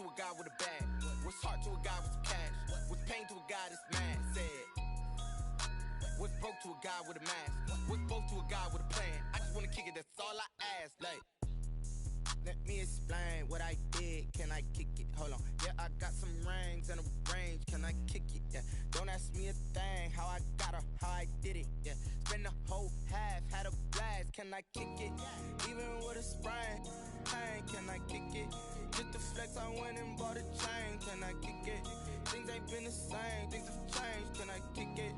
to a guy with a bag? What's heart to a guy with some cash? What's pain to a guy that's mad? Said. What's broke to a guy with a mask? What's both to a guy with a plan? I just wanna kick it, that's all I ask. Like, let me explain what I did. Can I kick it? Hold on. Yeah, I got some rings and a range. Can I kick it? Yeah. Don't ask me a thing. How I got her, how I did it. Yeah. Spend the whole half, had a blast. Can I kick it? Even with a sprain. Pain, can I kick it? Just the flex, I went and bought a chain. Can I kick it? Things ain't been the same. Things have changed. Can I kick it?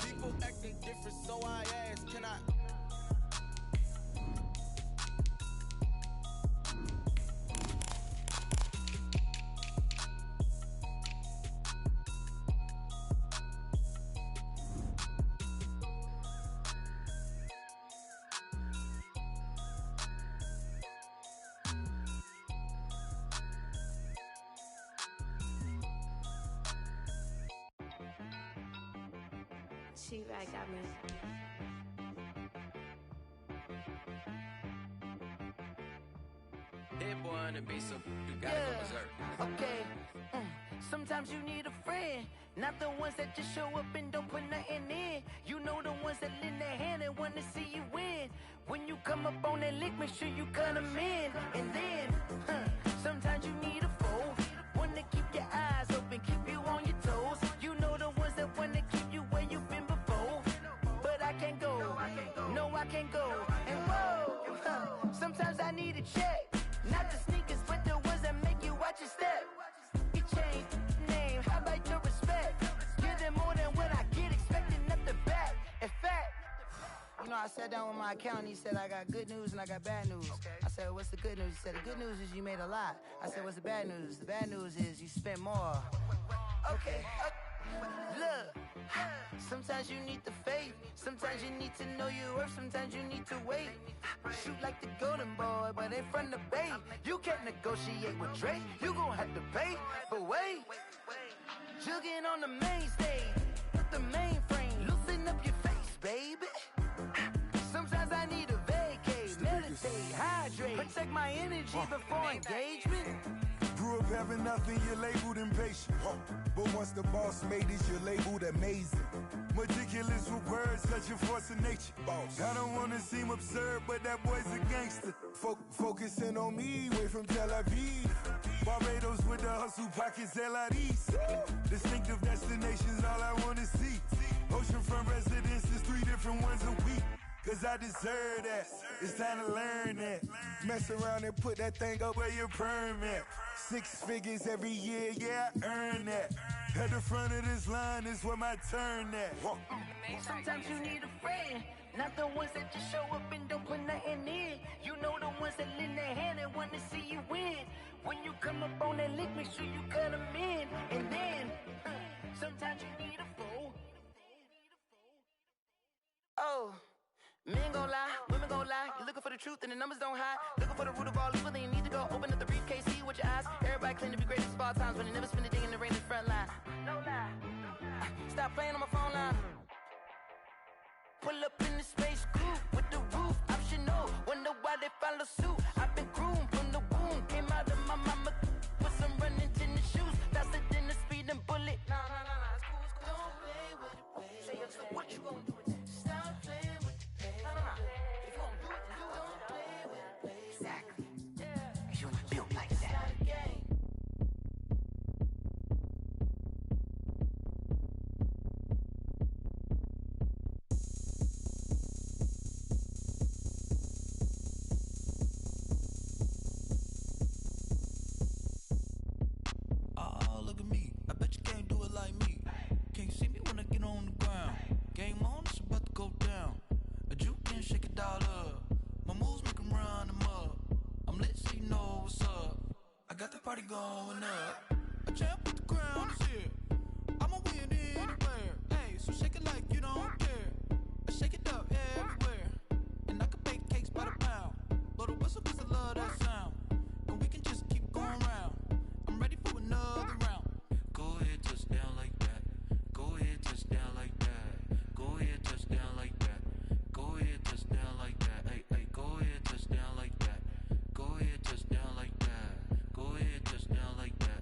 People acting different, so I ask. Can I? T-Rag got me. Hit boy on the beat, so you gotta go berserk. Okay. Sometimes you need a friend, not the ones that just show up and don't put nothing in. You know the ones that lend their hand and wanna see you win. When you come up on that lick, make sure you cut them in. And then, sometimes you need a foe, one to keep your eyes open, keep you on your toes. You know the ones that wanna keep you where you've been before. But I can't go, no I can't go. And whoa, sometimes I need a check, not the sneakers, but the ones that make you watch your step. You change name, how about your respect? Give them more than what I get, expecting nothing back. In fact, you know, I sat down with my accountant, he said I got good news and I got bad news. I said, what's the good news? He said, the good news is you made a lot. I said, what's the bad news? The bad news is you spent more. Okay, look, sometimes you need the faith, sometimes you need to know your worth, sometimes you need to wait. Shoot like the golden boy, but in front of Bay. You can't negotiate with Drake, you gon' have to pay. But wait, jugging on the main stage, with the mainframe, loosen up your face, baby. Sometimes I need a vacate, meditate, hydrate, protect my energy before engagement. Grew up having nothing, you're labeled impatient. But once the boss made it, you're labeled amazing. Meticulous with words, such a force of nature. I don't wanna seem absurd, but that boy's a gangster. Focusing on me, way from Tel Aviv. Barbados with the hustle pockets, LIDs. Distinctive destinations, all I wanna see. Oceanfront residences, 3 different ones a week. Cause I deserve that, it's time to learn that. Mess around and put that thing up where your permit. 6 figures every year, yeah, I earn that. At the front of this line is where my turn at. Sometimes you need a friend, not the ones that just show up and don't put nothing in. You know the ones that lend their hand and wanna see you win. When you come up on that lick, make sure you cut them in. And then, sometimes you need a foe. Oh. Men gon' lie, women gon' lie. You're looking for the truth and the numbers don't hide. Looking for the root of all evil, then you need to go open up the briefcase, see with your eyes. Everybody claim to be greatest of all times, but they never spend a day in the rain in the front line. No lie. Stop playing on my phone line. Pull up in the space coupe with the roof optional. Wonder why they follow suit. I've been groomed from the womb. Came out of my mama with some running tennis shoes. Faster than the speeding bullet. Nah, it's cool, it's cool. Don't play with it, baby. Say it, so what you gon' do with it? Stop playing with it. If you gon' do it, then you don't play with it, baby. Exactly. Yeah. You ain't built like that. It's not a game. Oh, look at me. I bet you can't do it like me. Can't see me when I get on the ground. Game on, it's about to go down. A juke can shake it all up. My moves make them run them up. I'm lit so you know what's up. I got the party going up. A champ with the crown is here. I'ma win anywhere. Hey, so shake it like you don't care. I shake it up everywhere. And I can bake cakes by the pound. Blow the whistle cause I love that sound. And we can just keep going round. I'm ready for another round. Go ahead, touch down like that. Go ahead, touch down like that. Go ahead, touch down like that. Go ahead, touch down like that. Hey, hey, go ahead, touch down like that. Go ahead, touch down like that. Go ahead, touch down like that.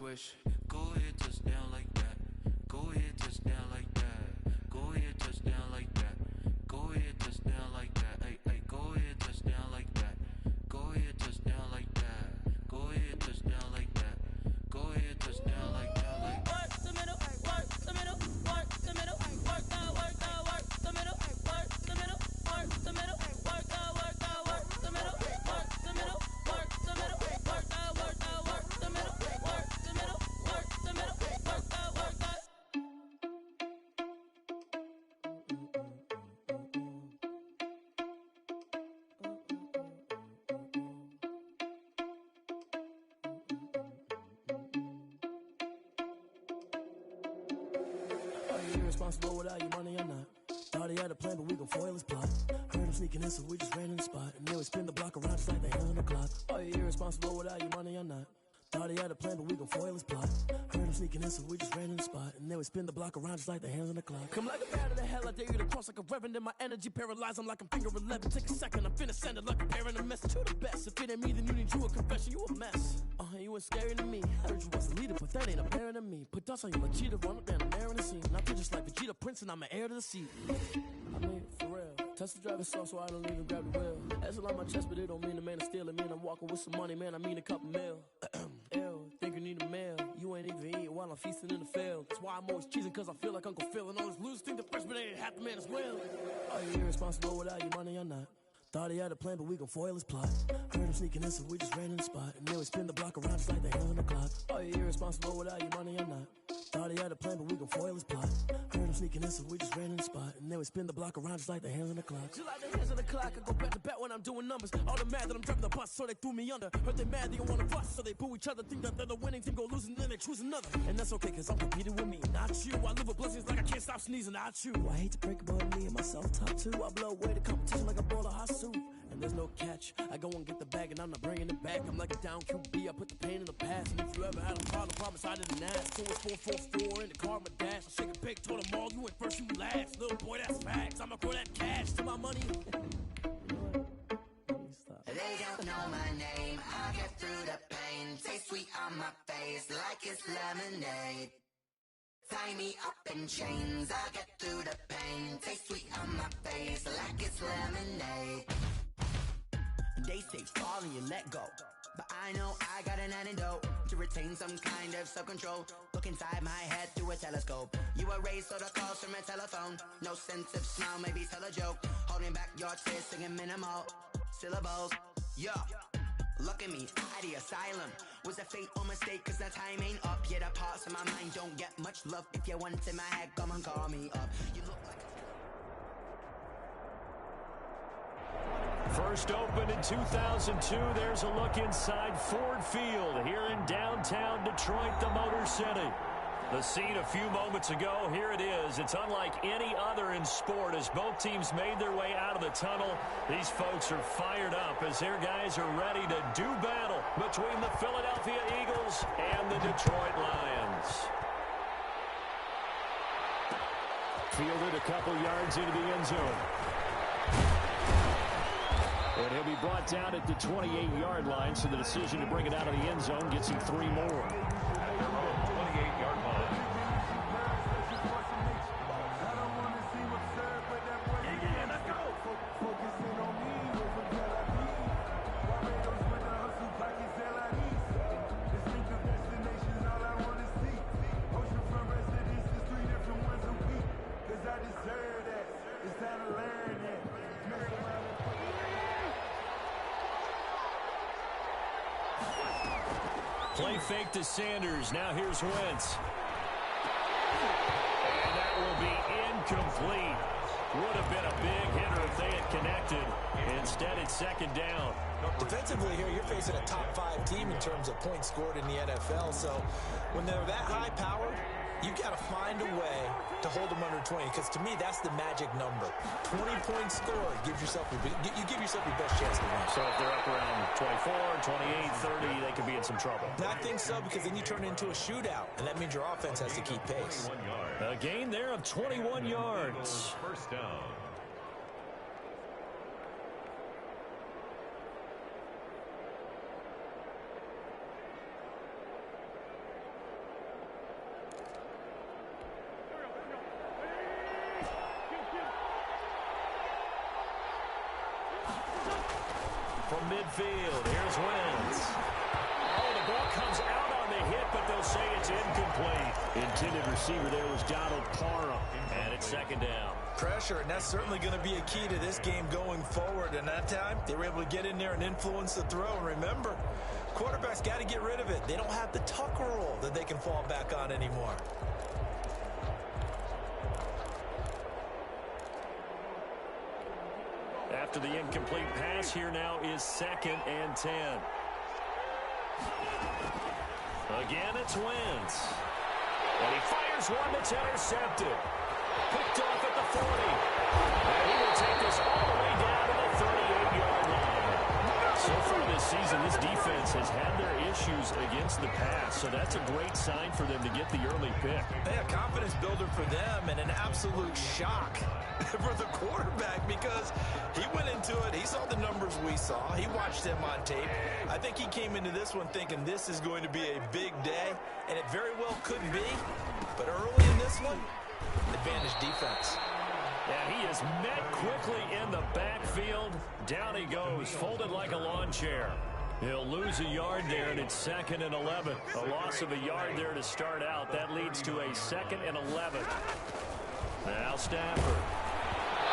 push. Go ahead, touchdown like that. Go ahead, touchdown like that. Go ahead, touchdown like that. Go ahead, touchdown like that. Hey, hey, go ahead, touchdown like that. Go ahead, touchdown like that. Go ahead, touchdown like that. Go ahead, touchdown like that. Like work the middle, work the middle, work the middle, work the middle, work the middle, work the middle, work the middle, work the middle, work the middle, work the middle, work the middle, work the middle, work the middle, work the middle, work the. Are you irresponsible without your money or not? Thought he had a plan, but we gon' foil his plot. Heard him sneaking in, so we just ran in the spot. And then we spin the block around just like the hands on the clock. Are you irresponsible without your money or not? Thought he had a plan, but we gon' foil his plot. Heard him sneaking in, so we just ran in the spot. And then we spin the block around just like the hands on the clock. Come like a bat of the hell, I dare you to cross like a reverend. In my energy paralyzed, I'm like I'm finger 11. Take a second, I'm finna send it like preparing a message to the best. If it ain't me, then you need you a confession, you a mess. You ain't scary to me. Heard you was a leader, but that ain't apparent to me. Put dust on you like cheetah, run up down the air in the scene. Now I just like Vegeta Prince, and I'm an heir to the seat. I mean, for real. Tesla driving slow, so I don't even grab the wheel. That's on my chest, but it don't mean the man is stealing. Man, I'm walking with some money, man, I mean a couple mil. Ew, think you need a meal. You ain't even eating while I'm feasting in the field. That's why I'm always cheesing, cause I feel like Uncle Phil. And all those losers think the freshman ain't half the man as well. Are you irresponsible without your money or not? Thought he had a plan, but we gon' foil his plot. Heard him sneaking in, so we just ran in the spot. And then we spin the block around just like the hands on the clock. Are you irresponsible without your money or not? Thought he had a plan, but we gon' foil his plot. Heard him sneaking in, so we just ran in the spot. And then we spin the block around just like the hands on the clock. Just like the hands on the clock, I go back to back when I'm doing numbers. All the mad that I'm driving the bus, so they threw me under. Heard they mad, they don't wanna fuss, so they boo each other. Think that they're the winning team, go losing, then they choose another. And that's okay, cause I'm competing with me, not you. I live with blessings like I can't stop sneezing, not you. I hate to break it, but me and myself top two. I blow away the competition like a bowl of hot soup. And there's no catch. I go and get the bag and I'm not bringing it back. I'm like a down QB, I put the pain in the past. And if you ever had a problem, promise I didn't ask. So it's 444 in the car, my dash. I shake a big, told them all, you went first, you last. Little boy, that's facts. I'ma throw that cash to my money. They don't know my name, I get through the pain. Taste sweet on my face like it's lemonade. Tie me up in chains, I get through the pain. Taste sweet on my face like it's lemonade. They say fall and you let go, but I know I got an antidote to retain some kind of self-control. Look inside my head through a telescope. You erase all the calls from a telephone. No sense of smile, maybe tell a joke. Holding back your tears, singing minimal syllables. Yeah, look at me, at the asylum. Was a fate or mistake, cause the time ain't up. Yet the parts of my mind don't get much love. If you want in my head, come and call me up. You look like First opened in 2002, there's a look inside Ford Field here in downtown Detroit, the Motor City. The scene a few moments ago, here it is. It's unlike any other in sport as both teams made their way out of the tunnel. These folks are fired up as their guys are ready to do battle between the Philadelphia Eagles and the Detroit Lions. Fielded a couple yards into the end zone. And he'll be brought down at the 28-yard line, so the decision to bring it out of the end zone gets him 3 more. 28-yard line. Play fake to Sanders. Now here's Wentz. And that will be incomplete. Would have been a big hitter if they had connected. Instead, it's second down. Defensively here, you're facing a top 5 team in terms of points scored in the NFL. So when they're that high powered, you've got to find a way to hold them under 20, because to me, that's the magic number. 20 points scored, you give yourself your best chance to win. So if they're up around 24, 28, 30, they could be in some trouble. I think so, because then you turn it into a shootout, and that means your offense has to keep pace. A gain there of 21 yards. First down. from midfield. Here's Wentz. Oh, the ball comes out on the hit, but they'll say it's incomplete. Intended receiver there was Donald Parham, and it's second down. Pressure, and that's certainly going to be a key to this game going forward. And that time, they were able to get in there and influence the throw. And remember, quarterbacks got to get rid of it. They don't have the tuck rule that they can fall back on anymore. After the incomplete pass, here now is 2nd and 10. Again, it's Wentz. And he fires one that's intercepted. Picked off at the 40. And he will take this all the way down to the 38-yard line. So far this season, this defense has had their issues against the pass. So that's a great sign for them to get the early pick. Yeah, confidence builder for them and an absolute shock for the quarterback because he went into it. He saw the numbers we saw. He watched them on tape. I think he came into this one thinking this is going to be a big day, and it very well could be. But early in this one, advantage defense. Yeah, he is met quickly in the backfield. Down he goes, folded like a lawn chair. He'll lose a yard there, and it's 2nd and 11. A loss of a yard there to start out. That leads to a 2nd and 11. Now Stafford.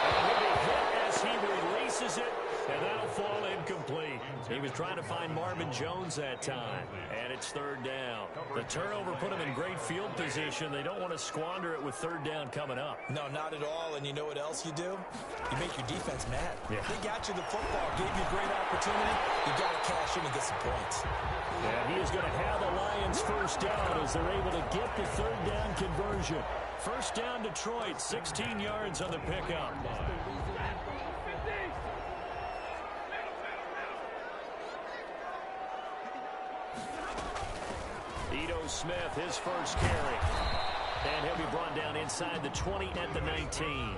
And he'll be hit as he releases it, and that'll fall incomplete. He was trying to find Marvin Jones that time, and it's 3rd down. The turnover put him in great field position. They don't want to squander it with 3rd down coming up. No, not at all. And you know what else you do? You make your defense mad. Yeah. They got you the football, gave you a great opportunity. You got to cash in and get some points. And he is going to have the Lions 1st down as they're able to get the 3rd down conversion. 1st down Detroit, 16 yards on the pickup. Ito Smith, his first carry. And he'll be brought down inside the 20 at the 19.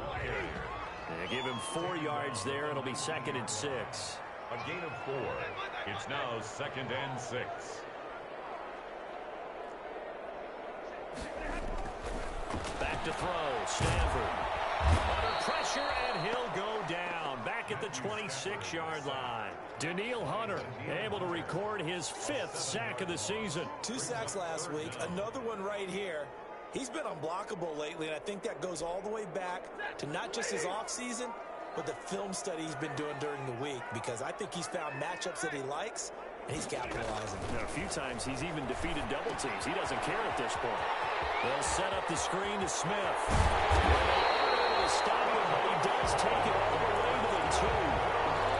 And give him 4 yards there. It'll be 2nd and 6. A gain of 4. It's now 2nd and 6. Back to throw. Stafford. Under pressure, and he'll go down. Back at the 26-yard line. Daniil Hunter able to record his 5th sack of the season. 2 sacks last week. Another one right here. He's been unblockable lately, and I think that goes all the way back to not just his offseason, but the film study he's been doing during the week, because I think he's found matchups that he likes, and he's capitalizing. Now, a few times he's even defeated double teams. He doesn't care at this point. They'll set up the screen to Smith. They're able to stop him, but he does take it all the way to the 2.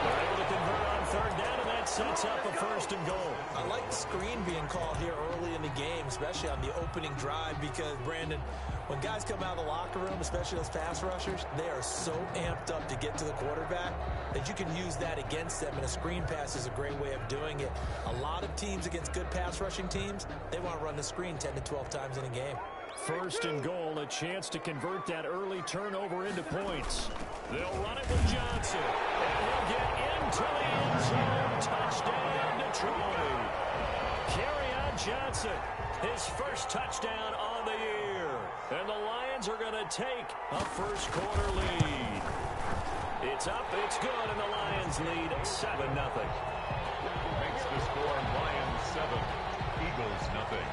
They're able to convert on 3rd down, and that sets up a 1st and goal. I like the screen being called here early in the game, especially on the opening drive, because, Brandon, when guys come out of the locker room, especially those pass rushers, they are so amped up to get to the quarterback that you can use that against them, and a screen pass is a great way of doing it. A lot of teams against good pass rushing teams, they want to run the screen 10 to 12 times in a game. 1st and goal, a chance to convert that early turnover into points. They'll run it with Johnson, and he'll get into the end zone. Touchdown, Detroit. Kerryon Johnson, his 1st touchdown on the year. And the Lions are going to take a 1st quarter lead. It's up, it's good, and the Lions lead 7-0. Makes the score Lions 7, Eagles 0.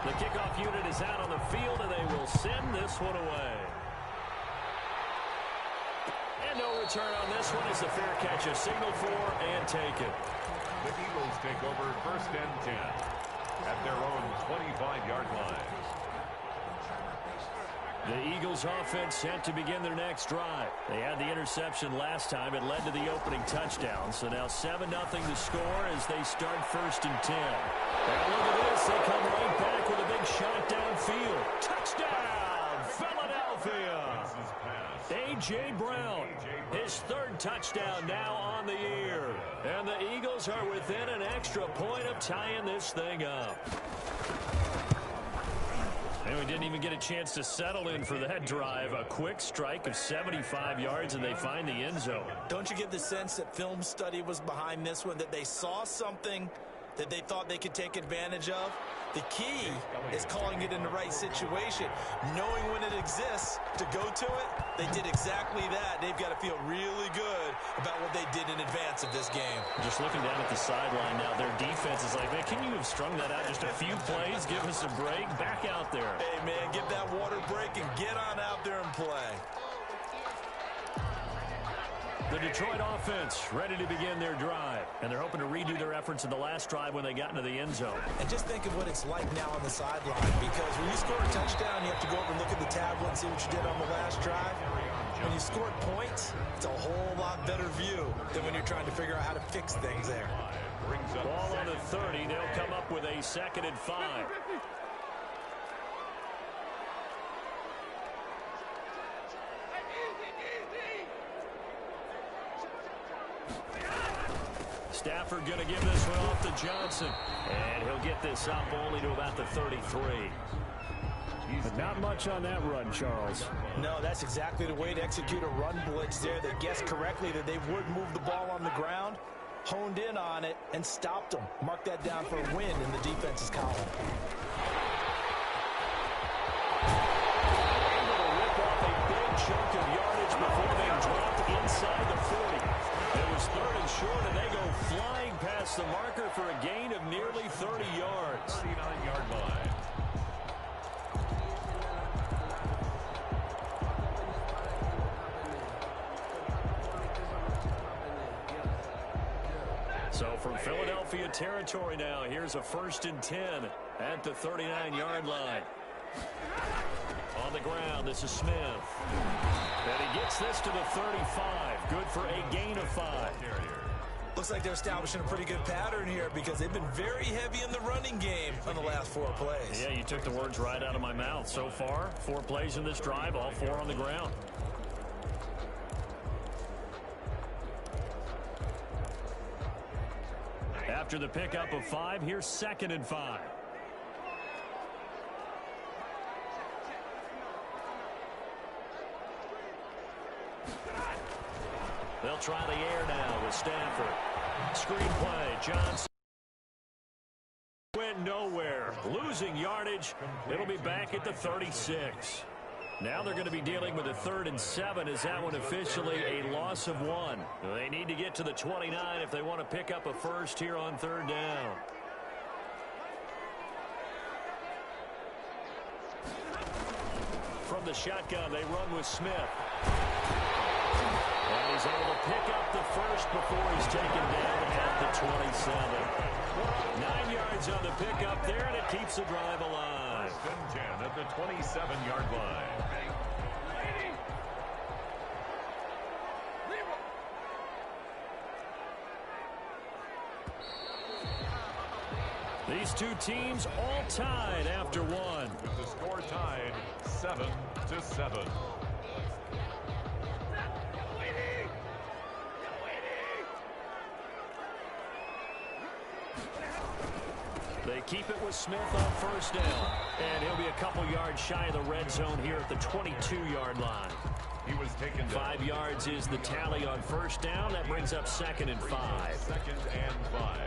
The kickoff unit is out on the field, and they will send this one away. And no return on this one as the fair catch is signaled for and taken. The Eagles take over 1st and 10 at their own 25-yard line. The Eagles offense set to begin their next drive. They had the interception last time. It led to the opening touchdown. So now 7-0 to score as they start 1st and 10. And look at this. They come right back with a big shot downfield. Touchdown, Philadelphia. A.J. Brown, his 3rd touchdown now on the year. And the Eagles are within an extra point of tying this thing up. And we didn't even get a chance to settle in for that drive. A quick strike of 75 yards, and they find the end zone. Don't you get the sense that film study was behind this one, that they saw something that they thought they could take advantage of? The key is calling it in the right situation, knowing when it exists to go to it. They did exactly that. They've got to feel really good about what they did in advance of this game. Just looking down at the sideline now, their defense is like, man, can you have strung that out just a few plays? Give us a break. Back out there. Hey, man, give that water break and get on out there and play. The Detroit offense ready to begin their drive. And they're hoping to redo their efforts in the last drive when they got into the end zone. And just think of what it's like now on the sideline, because when you score a touchdown, you have to go over and look at the tablet and see what you did on the last drive. When you scored points, it's a whole lot better view than when you're trying to figure out how to fix things there. Ball on the 30. They'll come up with a 2nd and 5. Stafford going to give this one off to Johnson. And he'll get this up only to about the 33. But not much on that run, Charles. No, that's exactly the way to execute a run blitz there. They guessed correctly that they would move the ball on the ground, honed in on it, and stopped them. Mark that down for a win in the defense's column. Able to rip off a big chunk of yardage before they dropped inside the 40. It was 3rd and short, and they go flying past the marker for a gain of nearly 30 yards. 39-yard line. So from Philadelphia territory now, here's a 1st and 10 at the 39-yard line. On the ground, this is Smith. And he gets this to the 35. Good for a gain of 5. Looks like they're establishing a pretty good pattern here because they've been very heavy in the running game on the last 4 plays. Yeah, you took the words right out of my mouth. So far, 4 plays in this drive, all 4 on the ground. After the pickup of 5, here's 2nd and 5. They'll try the air now with Stafford. Screenplay, Johnson. Went nowhere. Losing yardage. It'll be back at the 36. Now they're going to be dealing with a 3rd and 7. Is that one officially a loss of 1? They need to get to the 29 if they want to pick up a first here on 3rd down. From the shotgun, they run with Smith. And he's able to pick up the first before he's taken down at the 27. 9 yards on the pickup there, and it keeps the drive alive. 1st and 10 at the 27-yard line. These two teams all tied after 1. With the score tied 7-7. They keep it with Smith on 1st down. And he'll be a couple yards shy of the red zone here at the 22-yard line. He was taken down. 5 yards is the tally on 1st down. That brings up 2nd and 5. 2nd and 5.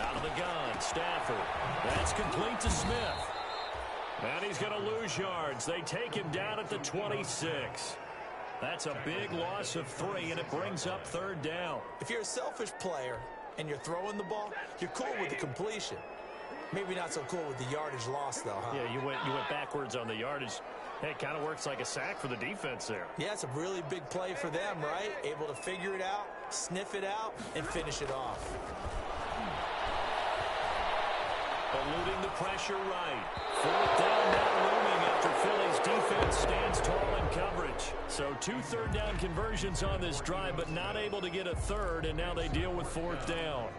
Out of the gun, Stafford. That's complete to Smith. And he's going to lose yards. They take him down at the 26. That's a big loss of 3, and it brings up 3rd down. If you're a selfish player and you're throwing the ball, you're cool with the completion. Maybe not so cool with the yardage loss, though, huh? Yeah, you went backwards on the yardage. Hey, it kind of works like a sack for the defense there. Yeah, it's a really big play for them, right? Able to figure it out, sniff it out, and finish it off. Eluding the pressure right. 4th down now looming after Philly's defense stands tall in coverage. So 2 3rd down conversions on this drive, but not able to get a 3rd, and now they deal with 4th down.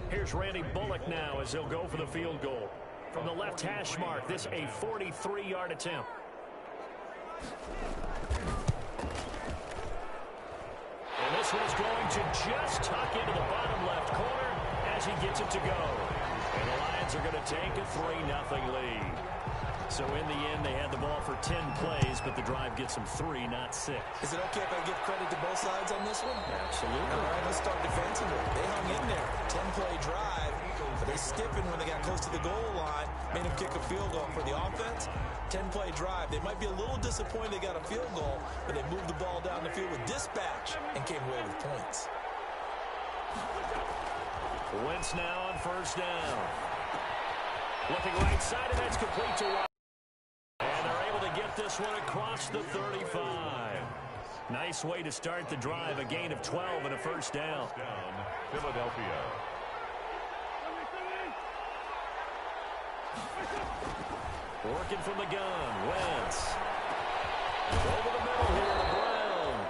Here's Randy Bullock now as he'll go for the field goal. From the left hash mark, this a 43-yard attempt. And this one's going to just tuck into the bottom left corner as he gets it to go. And the Lions are going to take a 3-0 lead. So in the end, they had the ball for 10 plays, but the drive gets them 3, not 6. Is it okay if I give credit to both sides on this one? Absolutely. All right, let's start defensively. They hung in there. 10-play drive, but they stiffened when they got close to the goal line, made them kick a field goal. For the offense, 10-play drive. They might be a little disappointed they got a field goal, but they moved the ball down the field with dispatch and came away with points. Wentz now on first down. Looking right side, and that's complete to White. And they're able to get this one across the 35. Nice way to start the drive, a gain of 12 and a first down. Philadelphia. Working from the gun, Wentz. Over the middle here to Brown.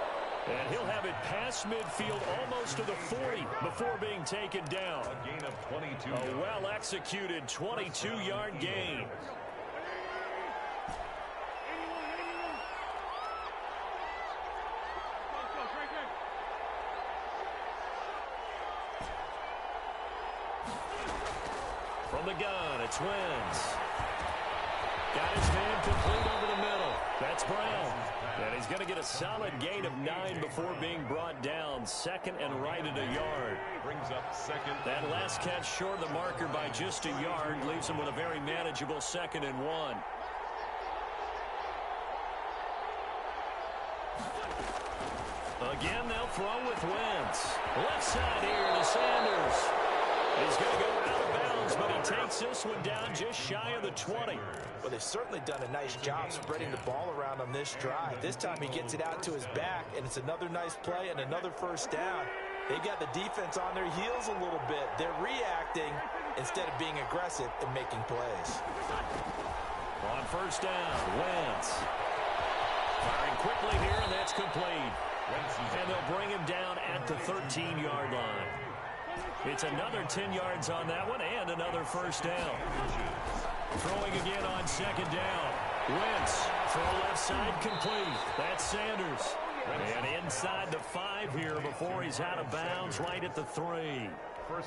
And he'll have it past midfield almost to the 40 before being taken down. A gain of 22. A well-executed 22-yard gain. From the gun, it's Wentz. Got his man complete over the middle. That's Brown. And he's going to get a solid gain of 9 before being brought down. Second and right at a yard. Brings up second. That last catch short of the marker by just a yard leaves him with a very manageable 2nd and 1. Again, they'll throw with Wentz. Left side here to Sanders. He's going to go out of bounds, but he takes this one down just shy of the 20. Well, they've certainly done a nice job spreading the ball around on this drive. This time he gets it out to his back, and it's another nice play and another first down. They've got the defense on their heels a little bit. They're reacting instead of being aggressive and making plays. On first down, Wentz. Firing quickly here, and that's complete. And they'll bring him down at the 13-yard line. It's another 10 yards on that one and another first down. Throwing again on second down. Wentz, throw left side complete. That's Sanders. And inside the 5 here before he's out of bounds right at the 3.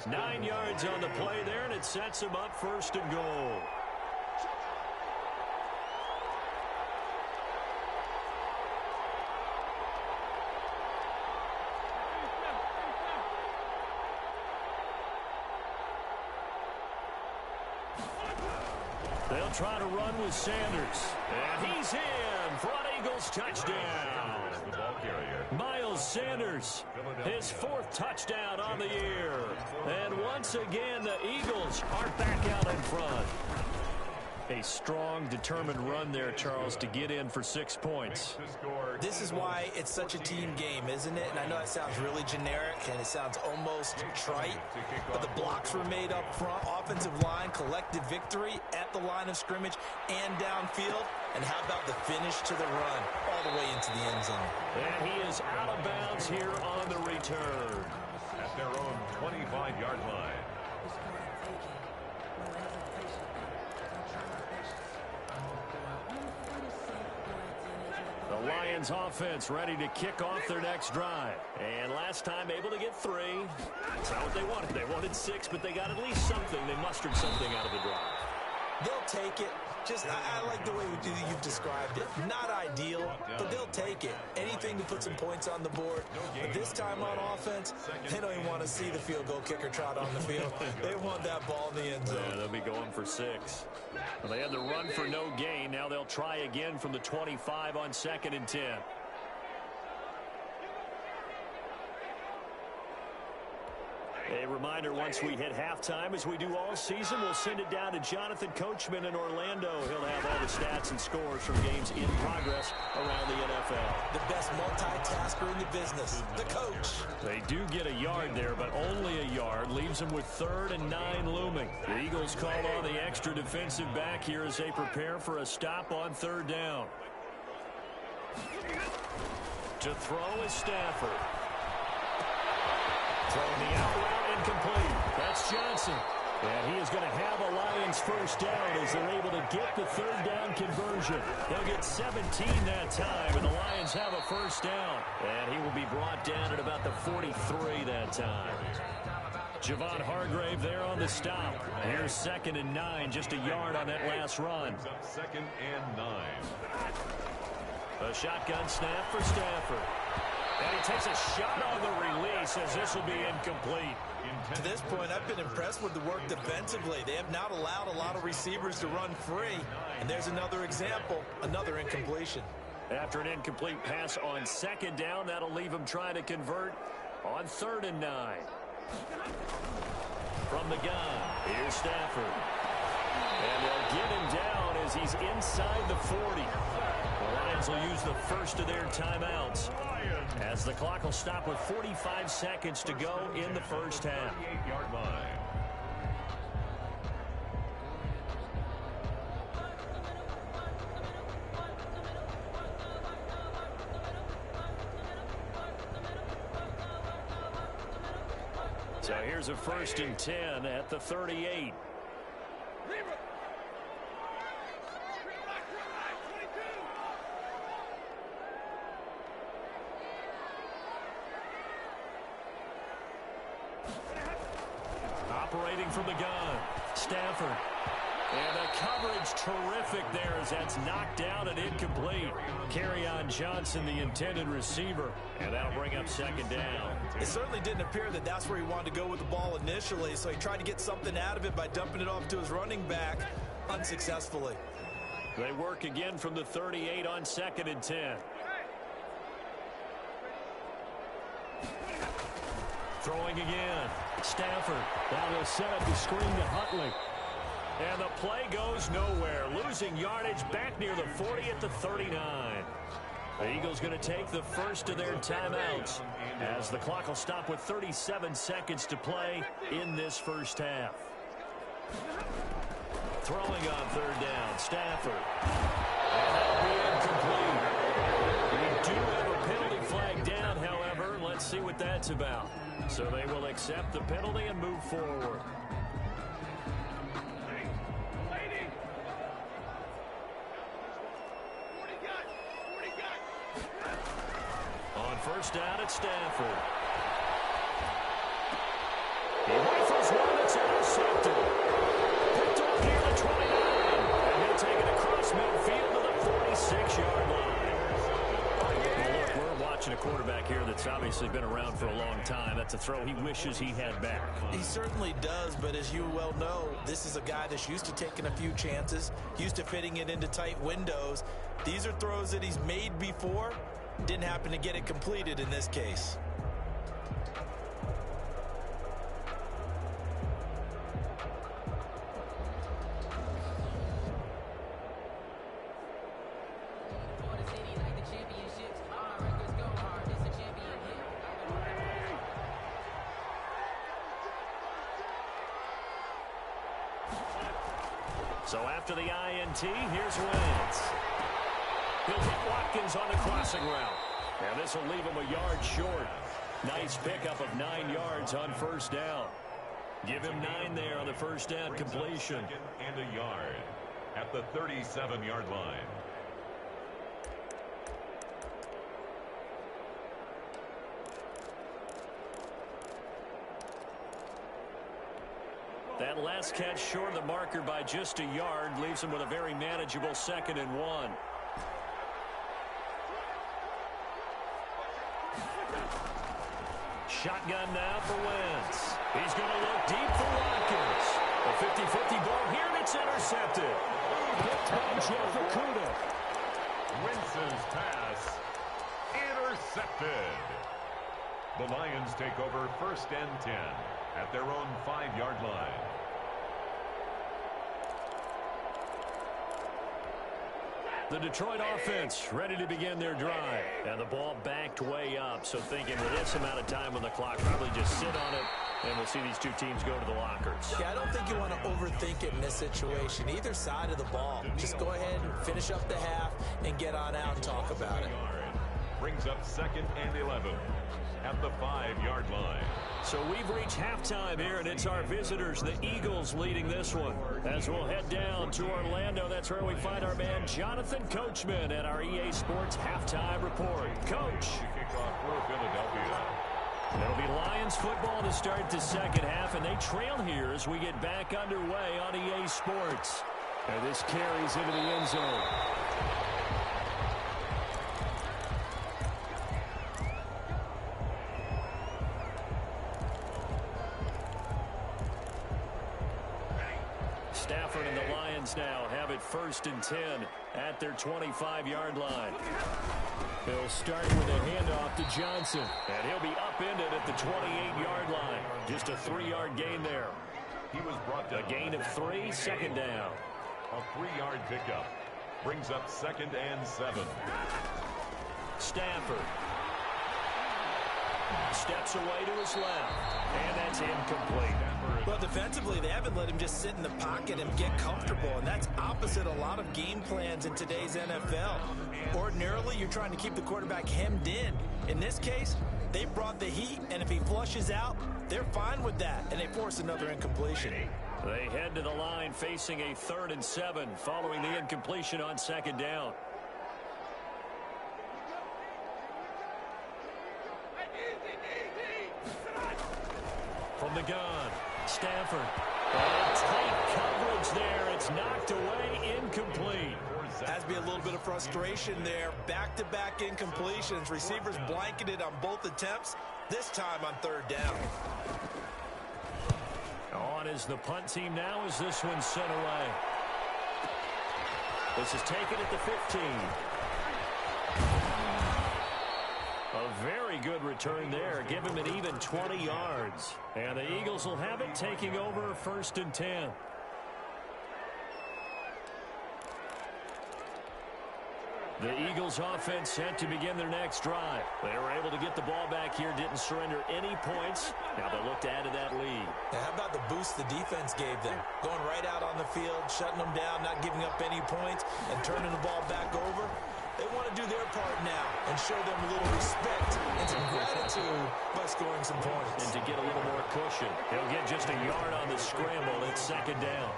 9 yards on the play there, and it sets him up first and goal. They'll try to run with Sanders. And he's in. Front Eagles touchdown. Miles Sanders, his 4th touchdown on the year. And once again, the Eagles are back out in front. A strong, determined run there, Charles, to get in for 6 points. This is why it's such a team game, isn't it? And I know that sounds really generic, and it sounds almost trite, but the blocks were made up front. Offensive line, collective victory at the line of scrimmage and downfield. And how about the finish to the run all the way into the end zone? And he is out of bounds here on the return. At their own 25-yard line. The Lions offense ready to kick off their next drive. And last time able to get 3. That's not what they wanted. They wanted 6, but they got at least something. They mustered something out of the drive. They'll take it. I like the way you've described it. Not ideal, but they'll take it. Anything to put some points on the board. But this time on offense, they don't even want to see the field goal kicker trot on the field. They want that ball in the end zone. Yeah, they'll be going for 6. Well, they had the run for no gain. Now they'll try again from the 25 on 2nd and 10. A reminder, once we hit halftime, as we do all season, we'll send it down to Jonathan Coachman in Orlando. He'll have all the stats and scores from games in progress around the NFL. The best multitasker in the business, the coach. They do get a yard there, but only a yard. Leaves them with 3rd and 9 looming. The Eagles call on the extra defensive back here as they prepare for a stop on 3rd down. To throw is Stafford. Throwing the out route incomplete. That's Johnson. And he is going to have a Lions first down as they're able to get the 3rd down conversion. They'll get 17 that time, and the Lions have a first down. And he will be brought down at about the 43 that time. Javon Hargrave there on the stop. Here's 2nd and 9, just a yard on that last run. 2nd and 9. A shotgun snap for Stafford. And he takes a shot on the release as this will be incomplete. To this point, I've been impressed with the work defensively. They have not allowed a lot of receivers to run free. And there's another example, another incompletion. After an incomplete pass on 2nd down, that'll leave him trying to convert on 3rd and 9. From the gun, here's Stafford. And they'll get him down as he's inside the 40. The Lions will use the first of their timeouts as the clock will stop with 45 seconds to go in the first half. 38-yard line. So here's a 1st and 10 at the 38. Operating from the gun, Stafford. And the coverage terrific there as that's knocked down and incomplete. Kerryon Johnson, the intended receiver, and that'll bring up 2nd down. It certainly didn't appear that that's where he wanted to go with the ball initially, so he tried to get something out of it by dumping it off to his running back unsuccessfully. They work again from the 38 on 2nd and 10. Throwing again. Stafford. Now they'll set up the screen to Huntley. And the play goes nowhere. Losing yardage back near the 40 at the 39. The Eagles going to take the first of their timeouts as the clock will stop with 37 seconds to play in this first half. Throwing on 3rd down, Stafford. And that'll be incomplete. We do have a penalty flag down, however. Let's see what that's about. So they will accept the penalty and move forward. On 1st down at Stafford. He rifles one that's intercepted. Picked off near the 29. And he'll take it across midfield to the 46-yard line. Well, look, we're watching a quarterback here that's obviously been around for a long time. That's a throw he wishes he had back. He certainly does, but as you well know, this is a guy that's used to taking a few chances, used to fitting it into tight windows. These are throws that he's made before. Didn't happen to get it completed in this case. So after the INT, here's Wentz. He'll hit Watkins on the crossing route. And this will leave him a yard short. Nice pickup of 9 yards on 1st down. Give him 9 there on the 1st down completion. 2nd and a yard at the 37-yard line. That last catch short of the marker by just a yard leaves him with a very manageable 2nd and 1. Shotgun now for Wentz. He's going to look deep for Watkins. A 50-50 ball here, and it's intercepted. Picked by Jeff Okudah. Wentz's pass intercepted. The Lions take over 1st and 10 at their own 5-yard line. The Detroit offense ready to begin their drive. And the ball backed way up. So thinking with this amount of time on the clock, probably just sit on it, and we'll see these two teams go to the lockers. Yeah, I don't think you want to overthink it in this situation. Either side of the ball. Just go ahead and finish up the half and get on out and talk about it. Brings up 2nd and 11 at the 5-yard line. So we've reached halftime here, and it's our visitors, the Eagles, leading this one. As we'll head down to Orlando, that's where we find our man Jonathan Coachman at our EA Sports Halftime Report. Coach. Kickoff for Philadelphia. It'll be Lions football to start the second half, and they trail here as we get back underway on EA Sports. And this carries into the end zone. Stafford and the Lions now have it 1st and 10 at their 25-yard line. They'll start with a handoff to Johnson, and he'll be upended at the 28-yard line. Just a 3-yard gain there. He was brought down. A gain of 3, second down. A 3-yard pickup brings up 2nd and 7. Stafford steps away to his left, and that's incomplete. Well, defensively, they haven't let him just sit in the pocket and get comfortable, and that's opposite a lot of game plans in today's NFL. Ordinarily, you're trying to keep the quarterback hemmed in. In this case, they brought the heat, and if he flushes out, they're fine with that, and they force another incompletion. They head to the line facing a 3rd and 7 following the incompletion on 2nd down. From the gun, Stafford. Tight coverage there. It's knocked away, incomplete. Has to be a little bit of frustration there. Back-to-back incompletions. Receivers blanketed on both attempts, this time on 3rd down. On is the punt team now as this one's sent away. This is taken at the 15. A very good return there. Give him an even 20 yards. And the Eagles will have it, taking over 1st and 10. The Eagles offense set to begin their next drive. They were able to get the ball back here, didn't surrender any points. Now they look to add to that lead. Now, how about the boost the defense gave them? Going right out on the field, shutting them down, not giving up any points, and turning the ball back over. They want to do their part now and show them a little respect and some gratitude by scoring some points. And to get a little more cushion, he'll get just a yard on the scramble. It's 2nd down.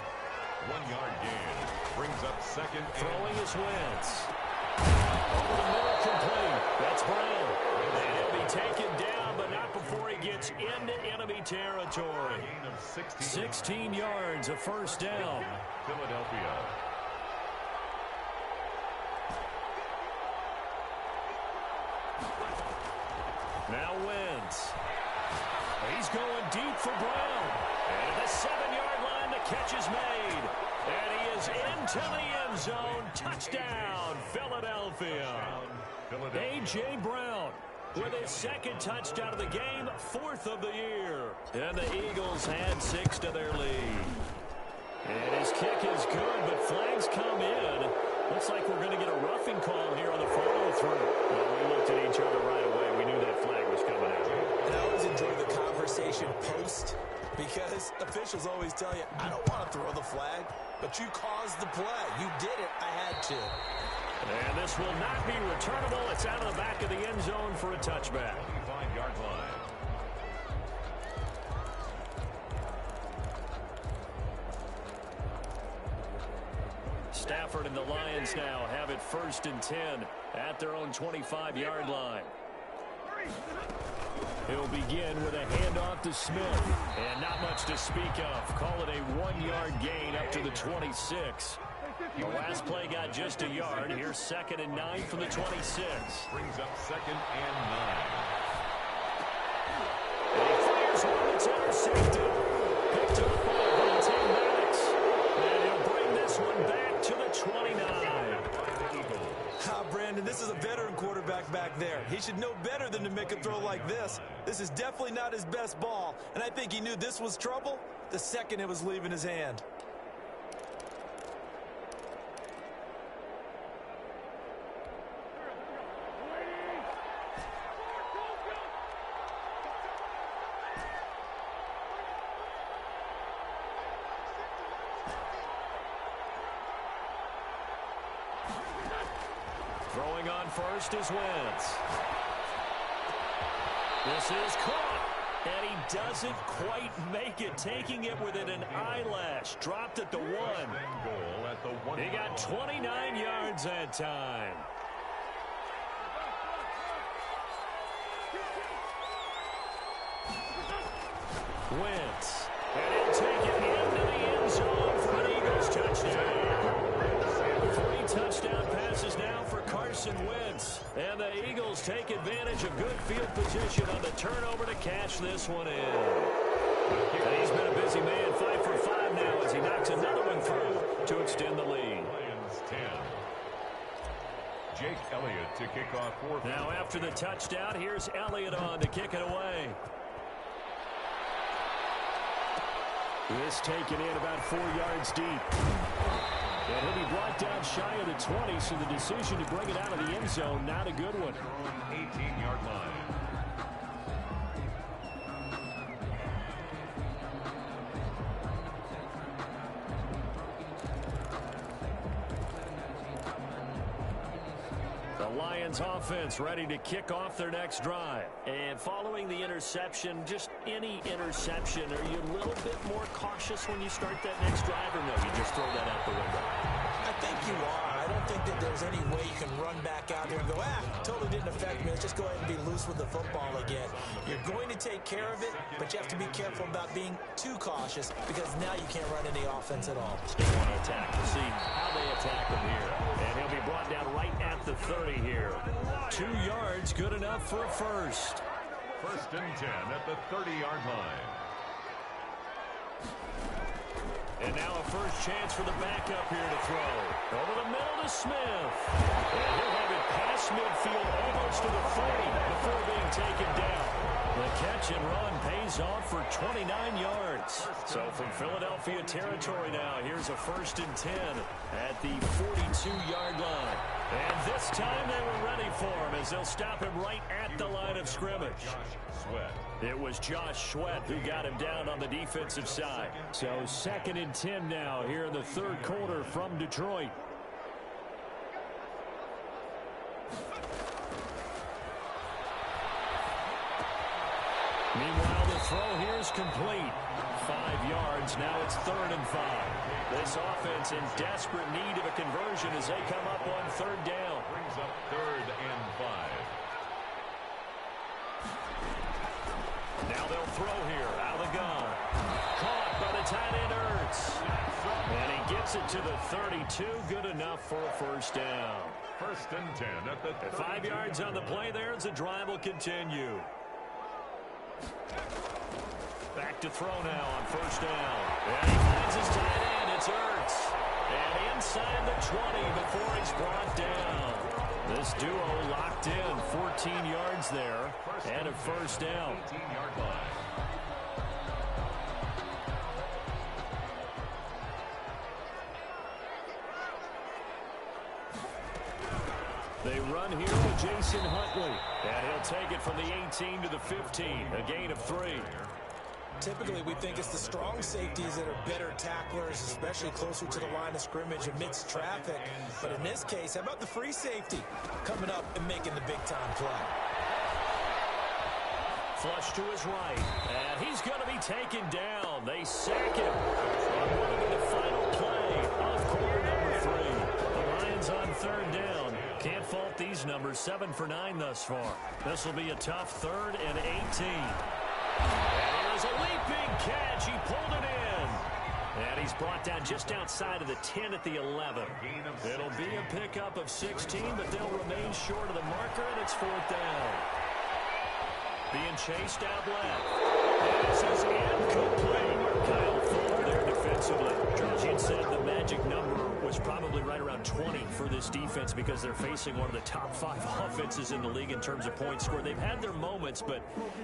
1-yard gain brings up 2nd. Throwing his Wentz. Over the middle, complete. That's Brown. And he'll be taken down, but not before he gets into enemy territory. 16 yards, a 1st down. Philadelphia. Now Wentz. He's going deep for Brown. And at the 7-yard line, the catch is made. And he is into the end zone. Touchdown, Philadelphia. A.J. Brown with his 2nd touchdown of the game, 4th of the year. And the Eagles had 6 to their lead. And his kick is good, but flags come in. Looks like we're going to get a roughing call here on the follow-through. Well, we looked at each other right away. We knew that flag was coming out. And I always enjoy the conversation post, because officials always tell you, I don't want to throw the flag, but you caused the play. You did it. I had to. And this will not be returnable. It's out of the back of the end zone for a touchback. 5-yard line. Stafford and the Lions now have it 1st and 10 at their own 25-yard line. He'll begin with a handoff to Smith. And not much to speak of. Call it a 1-yard gain up to the 26. The last play got just a yard. Here's 2nd and 9 from the 26. Brings up 2nd and 9. And he fires one. It's intercepted. Picked up by Vontae Maddox. And he'll bring this one back to the 29. Brandon, this is a veteran quarterback back there. He should know better than to make a throw like this. This is definitely not his best ball, and I think he knew this was trouble the second it was leaving his hand. Throwing on first is Wentz. This is caught. And he doesn't quite make it, taking it within an eyelash. Dropped at the 1. He got 29 yards that time. Wentz. And he'll take it into the end zone for an Eagles touchdown. 3 touchdown passes now for Carson Wentz. And the Eagles take advantage of good field position on the turnover to cash this one in. And he's been a busy man, 5 for 5 now as he knocks another one through to extend the lead. Lions 10. Jake Elliott to kick off 4. Now after the touchdown, here's Elliott on to kick it away. This taken in about 4 yards deep. And he'll be brought down shy of the 20, so the decision to bring it out of the end zone, not a good one. 18-yard line. The Lions offense ready to kick off their next drive. And following the interception, just any interception, are you a little bit more cautious when you start that next drive, or no, you just throw that out the window? I think you are. I don't think that there's any way you can run back out there and go, totally didn't affect me. Let's just go ahead and be loose with the football again. You're going to take care of it, but you have to be careful about being too cautious because now you can't run any offense at all. They want to attack. We'll see how they attack him here. And he'll be brought down right at the 30 here. 2 yards, good enough for a first. 1st and 10 at the 30-yard line. And now a first chance for the backup here to throw. Over the middle to Smith. And he'll have it past midfield almost to the 40 before being taken down. The catch and run pays off for 29 yards. So from Philadelphia territory now, here's a 1st and 10 at the 42-yard line. And this time they were ready for him as they'll stop him right at the line of scrimmage. It was Josh Sweat who got him down on the defensive side. So 2nd and 10 now here in the 3rd quarter from Detroit. Meanwhile, the throw here is complete. 5 yards. Now it's 3rd and 5. This offense in desperate need of a conversion as they come up on 3rd down. Brings up 3rd and 5. Now they'll throw here. Out of the gun. Caught by the tight end Ertz. And he gets it to the 32. Good enough for a 1st down. 1st and 10 at the 32. 5 yards on the play there as the drive will continue. Back to throw now on 1st down. And he finds his tight end. It's Ertz. And inside the 20 before he's brought down. This duo locked in. 14 yards there. And a 1st down. 18-yard line. They run here with Jason Huntley. And he'll take it from the 18 to the 15. A gain of 3. Typically, we think it's the strong safeties that are better tacklers, especially closer to the line of scrimmage amidst traffic. But in this case, how about the free safety coming up and making the big-time play? Flush to his right. And he's going to be taken down. They sack him. On one of the final play of quarter number 3. The Lions on 3rd down. Can't fault these numbers. 7 for 9 thus far. This will be a tough 3rd and 18. And here's a leaping catch. He pulled it in. And he's brought down just outside of the 10 at the 11. It'll be a pickup of 16, but they'll remain short of the marker, and it's 4th down. Being chased out left. This is incomplete. Kyle Fuller there defensively. Charles, you said the magic number was probably right around 20 for this defense because they're facing one of the top 5 offenses in the league in terms of points scored. They've had their moments, but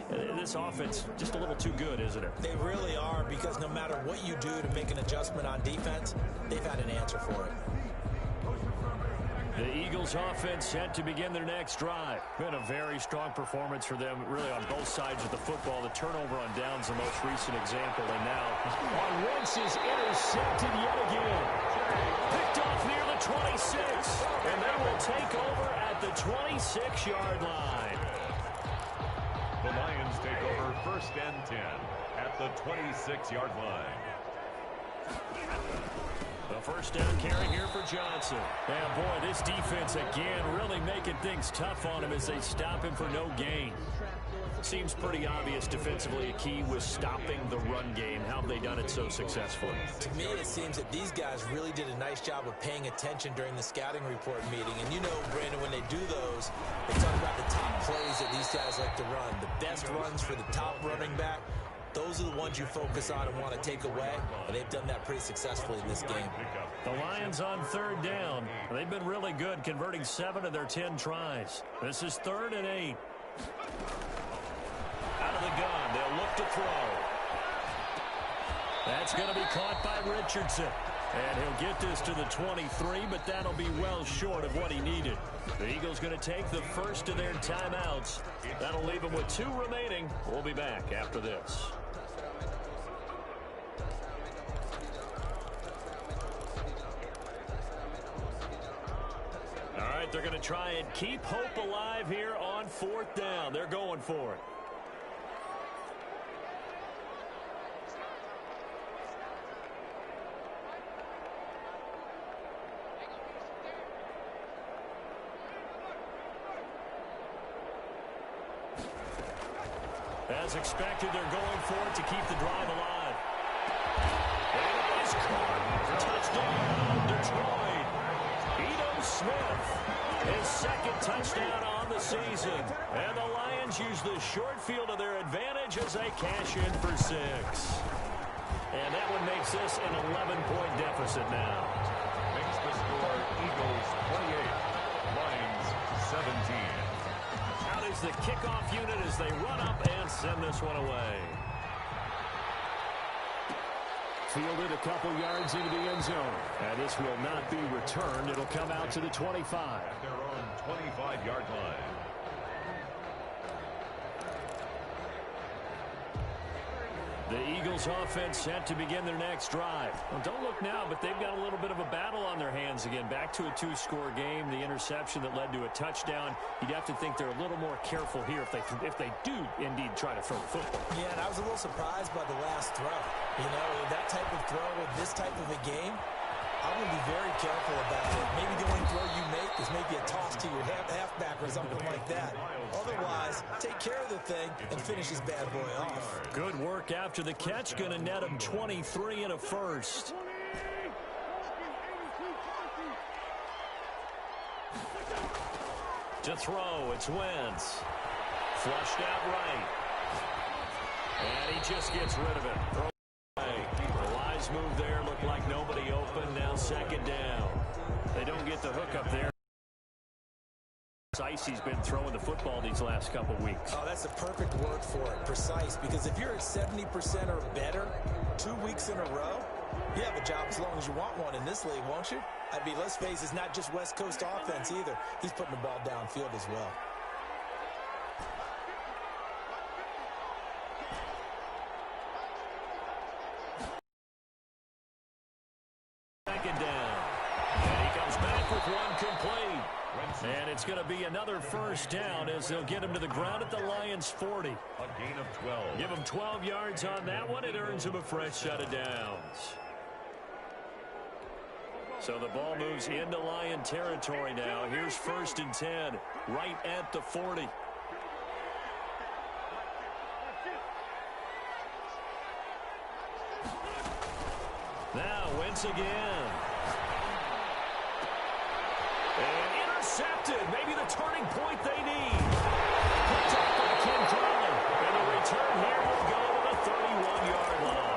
this offense just a little too good, isn't it? They really are, because no matter what you do to make an adjustment on defense, they've had an answer for it. The Eagles offense set to begin their next drive. Been a very strong performance for them, really on both sides of the football. The turnover on downs, the most recent example. And now, Wentz is intercepted yet again. Picked off near the 26. And they will take over at the 26-yard line. The Lions take over 1st and 10 at the 26-yard line. The 1st down carry here for Johnson. And boy, this defense again really making things tough on him as they stop him for no gain. Seems pretty obvious defensively a key was stopping the run game. How have they done it so successfully? To me, it seems that these guys really did a nice job of paying attention during the scouting report meeting. And you know, Brandon, when they do those, they talk about the top plays that these guys like to run. The best runs for the top running back, those are the ones you focus on and want to take away. And they've done that pretty successfully in this game. The Lions on 3rd down. They've been really good, converting 7 of their 10 tries. This is 3rd and 8. Out of the gun, they'll look to throw. That's going to be caught by Richardson. And he'll get this to the 23, but that'll be well short of what he needed. The Eagles going to take the first of their timeouts. That'll leave them with 2 remaining. We'll be back after this. All right, they're going to try and keep hope alive here on 4th down. They're going for it. As expected, they're going for it to keep the drive alive. And it is caught. Touchdown, Detroit. Ito Smith, his 2nd touchdown on the season. And the Lions use the short field to their advantage as they cash in for 6. And that one makes this an 11-point deficit now. Makes the score Eagles 28, Lions 17. Out is the kickoff unit as they run up and send this one away. Fielded a couple yards into the end zone. And this will not be returned. It'll come out to the 25. At their own 25-yard line. The Eagles offense set to begin their next drive. Well, don't look now, but they've got a little bit of a battle on their hands again. Back to a 2-score game. The interception that led to a touchdown. You'd have to think they're a little more careful here if they do indeed try to throw the football. Yeah, and I was a little surprised by the last throw. You know, that type of throw with this type of a game, I'm going to be very careful about it. Maybe the only throw you make is maybe a toss to your halfback or something like that. Otherwise, take care of the thing and finish this bad boy off. Good work after the catch. Going to net him 23 and a first. To throw, it's Wentz. Flushed out right. And he just gets rid of it. Throw away. The wise move there. Looked like nobody open. Now 2nd down. They don't get the hook up there. Precise he's been throwing the football these last couple weeks. Oh, that's the perfect word for it, precise. Because if you're at 70% or better 2 weeks in a row, you have a job as long as you want one in this league, won't you? I mean, let's face it, it's not just West Coast offense either. He's putting the ball downfield as well. Second down. And he comes back with one complete. And it's going to be another first down as they'll get him to the ground at the Lions' 40. A gain of 12. Give him 12 yards on that one. It earns him a fresh set of downs. So the ball moves into Lion territory now. Here's 1st and 10, right at the 40. Now Wentz again. And intercepted. Maybe the turning point they need. Picked up by Ken Conley. And the return here will go to the 31-yard line.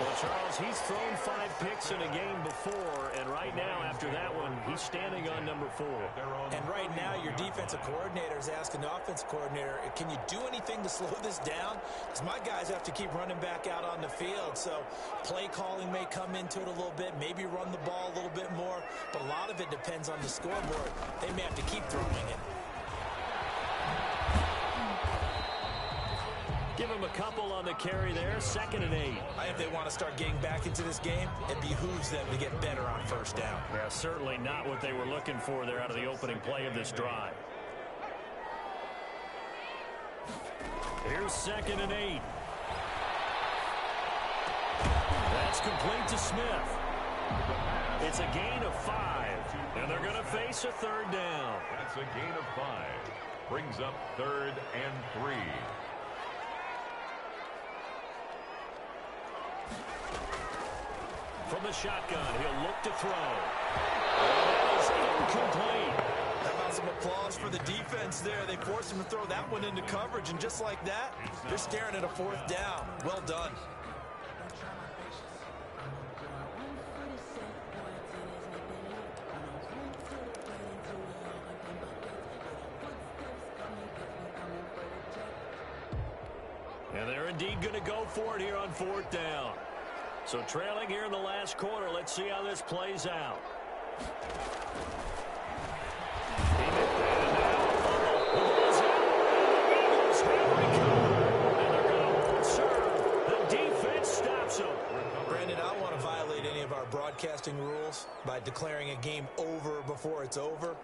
Well, Charles, he's thrown 5 picks in a game before, and right now, after that one, he's standing on number 4. And right now, your defensive coordinator is asking the offensive coordinator, can you do anything to slow this down? Because my guys have to keep running back out on the field. So play calling may come into it a little bit, maybe run the ball a little bit more, but a lot of it depends on the scoreboard. They may have to keep throwing it. Give him a couple on the carry there. 2nd and 8. If they want to start getting back into this game, it behooves them to get better on first down. Yeah, certainly not what they were looking for there out of the opening play of this drive. Here's 2nd and 8. That's complete to Smith. It's a gain of 5, and they're going to face a 3rd down. That's a gain of 5. Brings up 3rd and 3. From the shotgun, he'll look to throw. That is incomplete. How about some applause for the defense there? They forced him to throw that one into coverage, and just like that, they're staring at a 4th down. Well done. And they're indeed going to go for it here on 4th down. So trailing here in the last quarter. Let's see how this plays out. The defense stops him. Brandon, I don't want to violate any of our broadcasting rules by declaring a game over before it's over.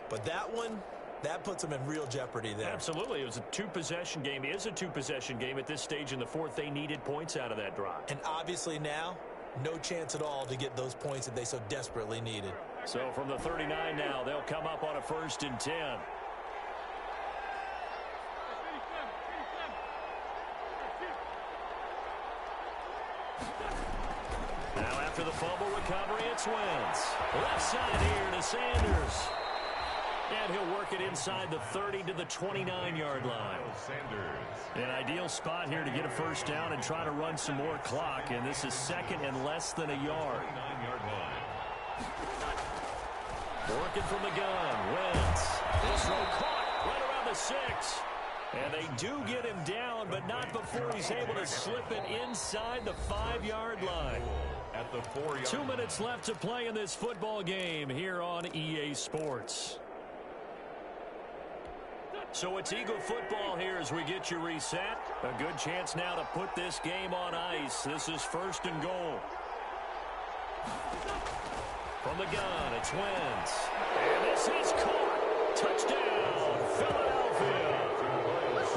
But that one, that puts them in real jeopardy there. Absolutely. It was a 2-possession game. It is a 2-possession game at this stage in the 4th. They needed points out of that drive. And obviously now, no chance at all to get those points that they so desperately needed. So from the 39 now, they'll come up on a 1st and 10. Now after the fumble recovery, it's Wentz. Left side here to Sanders. And he'll work it inside the 30 to the 29-yard line. An ideal spot here to get a 1st down and try to run some more clock. And this is 2nd and less than a yard. Working from the gun. Wentz. This throw caught right around the 6. And they do get him down, but not before he's able to slip it inside the 5-yard line. At the 4-yard 2 minutes left to play in this football game here on EA Sports. So it's Eagle football here as we get you reset. A good chance now to put this game on ice. This is 1st and goal. From the gun, it's Wentz. And this is caught. Touchdown, Philadelphia.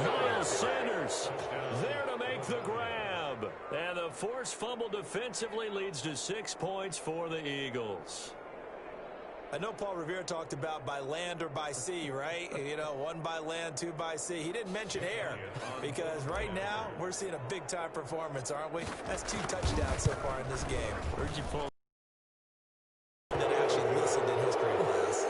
Miles Sanders there to make the grab. And the forced fumble defensively leads to 6 points for the Eagles. I know Paul Revere talked about by land or by sea, right? You know, 1 by land, 2 by sea. He didn't mention air because right now we're seeing a big-time performance, aren't we? That's 2 touchdowns so far in this game. Where'd you pull? That actually listened in history class.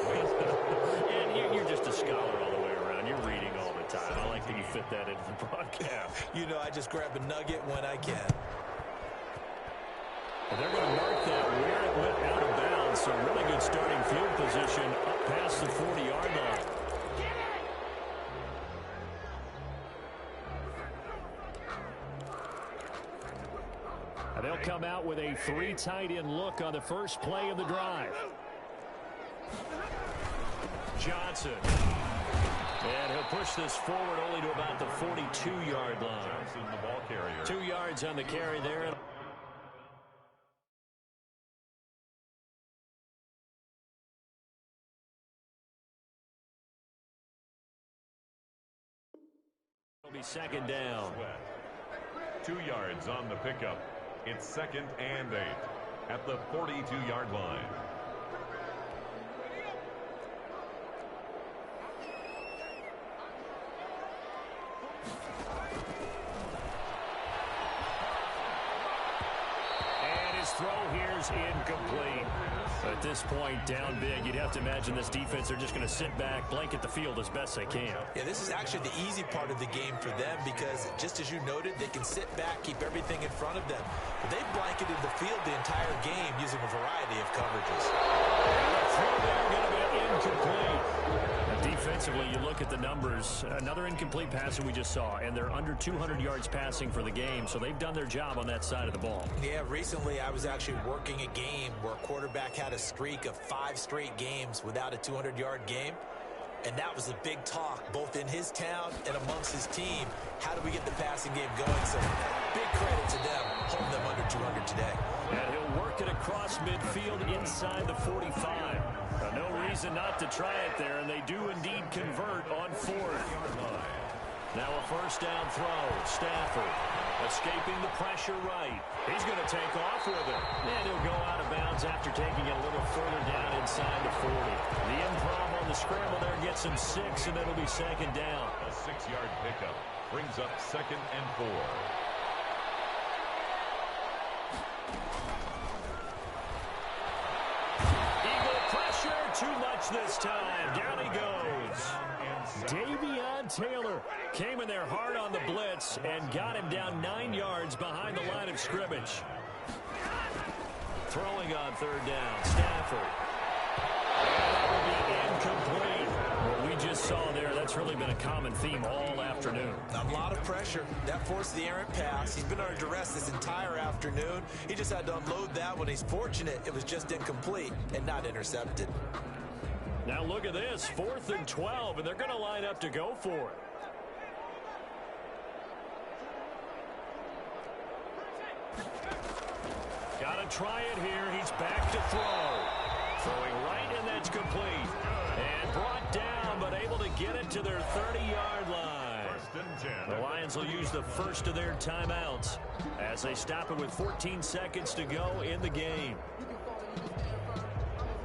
And you're just a scholar all the way around. You're reading all the time. I like that you fit that into the broadcast. You know, I just grab a nugget when I can. And they're going to mark that where it went out of bounds. So really good starting field position up past the 40-yard line. And they'll come out with a 3 tight end look on the first play of the drive. Johnson. And he'll push this forward only to about the 42-yard line. Johnson, the ball carrier. 2 yards on the carry there. It'll be 2nd down. 2 yards on the pickup. It's 2nd and 8 at the 42-yard line. And his throw here's incomplete. At this point, down big, you'd have to imagine this defense, they're just going to sit back, blanket the field as best they can. Yeah, this is actually the easy part of the game for them because, just as you noted, they can sit back, keep everything in front of them. But they've blanketed the field the entire game using a variety of coverages. Throw there going to be incomplete. Defensively, you look at the numbers. Another incomplete pass that we just saw, and they're under 200 yards passing for the game, so they've done their job on that side of the ball. Yeah, recently I was actually working a game where a quarterback had a streak of 5 straight games without a 200-yard game, and that was a big talk, both in his town and amongst his team. How do we get the passing game going? So big credit to them, holding them under 200 today. And he'll work it across midfield inside the 45. No reason not to try it there, and they do indeed convert on 4th. Now a first down throw. Stafford escaping the pressure right. He's going to take off with it. And he'll go out of bounds after taking it a little further down inside the 40. The improv on the scramble there gets him 6, and it'll be second down. A 6-yard pickup brings up 2nd and 4. Eagle pressure, too much this time. Down he goes. Davion Taylor came in there hard on the blitz and got him down 9 yards behind the line of scrimmage. Throwing on third down, Stafford. That will be incomplete. What we just saw there, that's really been a common theme all afternoon. A lot of pressure. That forced the errant pass. He's been under duress this entire afternoon. He just had to unload that one. He's fortunate it was just incomplete and not intercepted. Now look at this, 4th and 12, and they're going to line up to go for it. Got to try it here. He's back to throw. Throwing right, and that's complete. And brought down, but able to get it to their 30-yard line. 1st and 10. The Lions will use the first of their timeouts as they stop it with 14 seconds to go in the game.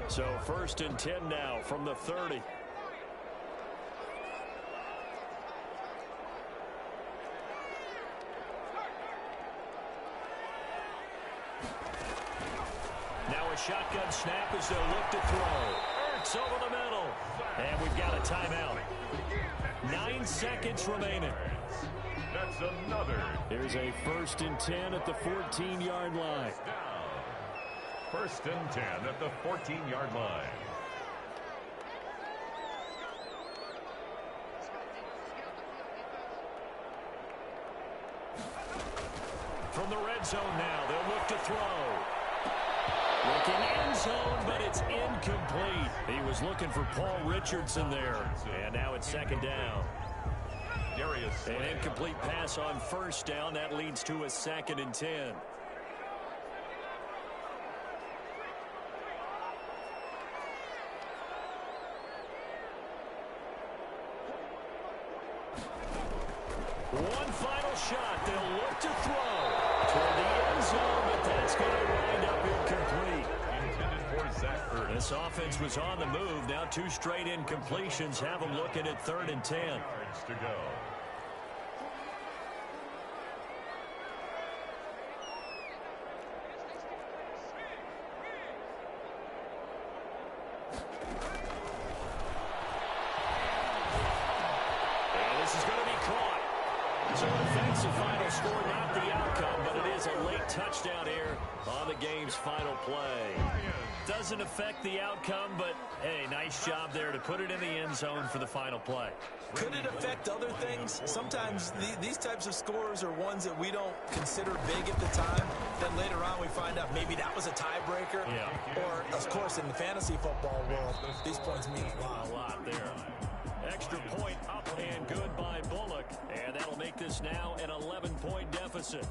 So 1st and 10 now from the 30. Now a shotgun snap as they'll look to throw. Ertz over the middle. And we've got a timeout. 9 seconds remaining. That's another. Here's a 1st and 10 at the 14-yard line. 1st and 10 at the 14-yard line. From the red zone now, they'll look to throw. Looking end zone, but it's incomplete. He was looking for Paul Richardson there. And now it's 2nd down. An incomplete pass on 1st down. That leads to a 2nd and 10. One final shot. They'll look to throw toward the end zone, but that's going to wind up incomplete. Intended for Zach Ertz. This offense was on the move. Now 2 straight incompletions have them looking at 3rd and 10. Yards to go. So it affects the final score, not the outcome, but it is a late touchdown here on the game's final play. Doesn't affect the outcome, but, hey, nice job there to put it in the end zone for the final play. Could it affect other things? Sometimes these types of scores are ones that we don't consider big at the time. Then later on we find out maybe that was a tiebreaker. Yeah. Or, of course, in the fantasy football world, these points mean a lot. A lot there. Extra point up and good by Bullock. And that'll make this now an 11-point deficit.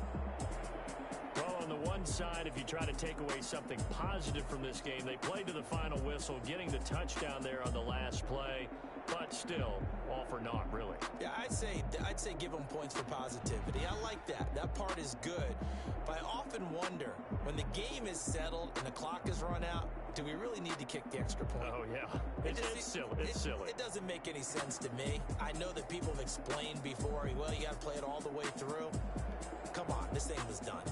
Well, on the one side, if you try to take away something positive from this game, they played to the final whistle, getting the touchdown there on the last play. But still, all for naught, really. Yeah, I'd say give them points for positivity. I like that. That part is good. But I often wonder, when the game is settled and the clock is run out, do we really need to kick the extra point? Oh, yeah. It's silly. It's silly. It doesn't make any sense to me. I know that people have explained before, well, you got to play it all the way through. Come on, this thing was done.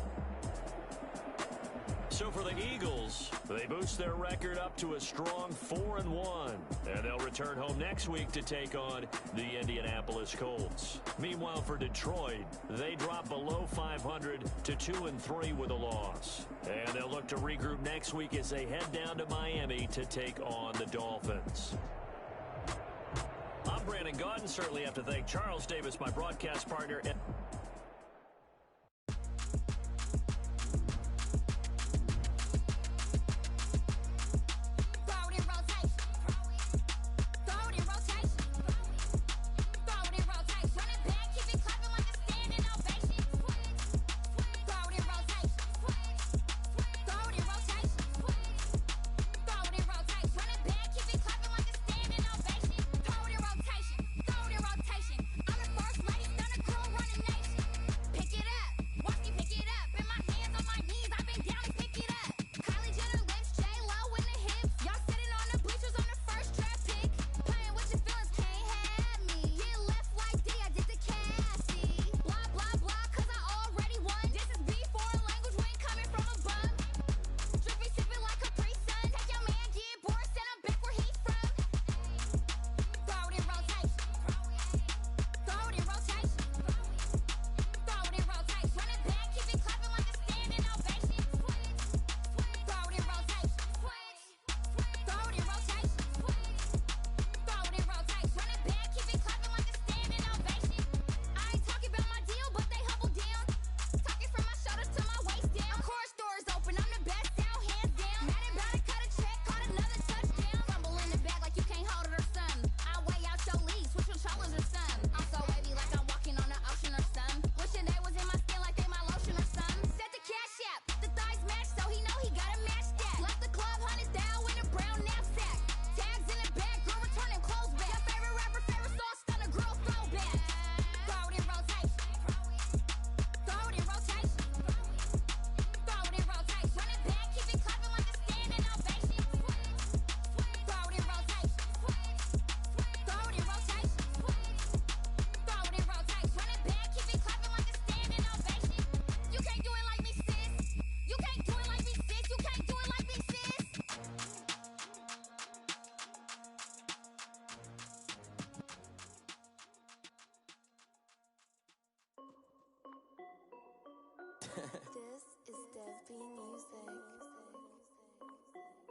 So for the Eagles, they boost their record up to a strong 4-1. And they'll return home next week to take on the Indianapolis Colts. Meanwhile, for Detroit, they drop below 500 to 2-3 with a loss. And they'll look to regroup next week as they head down to Miami to take on the Dolphins. I'm Brandon Gaudin. Certainly have to thank Charles Davis, my broadcast partner. First lady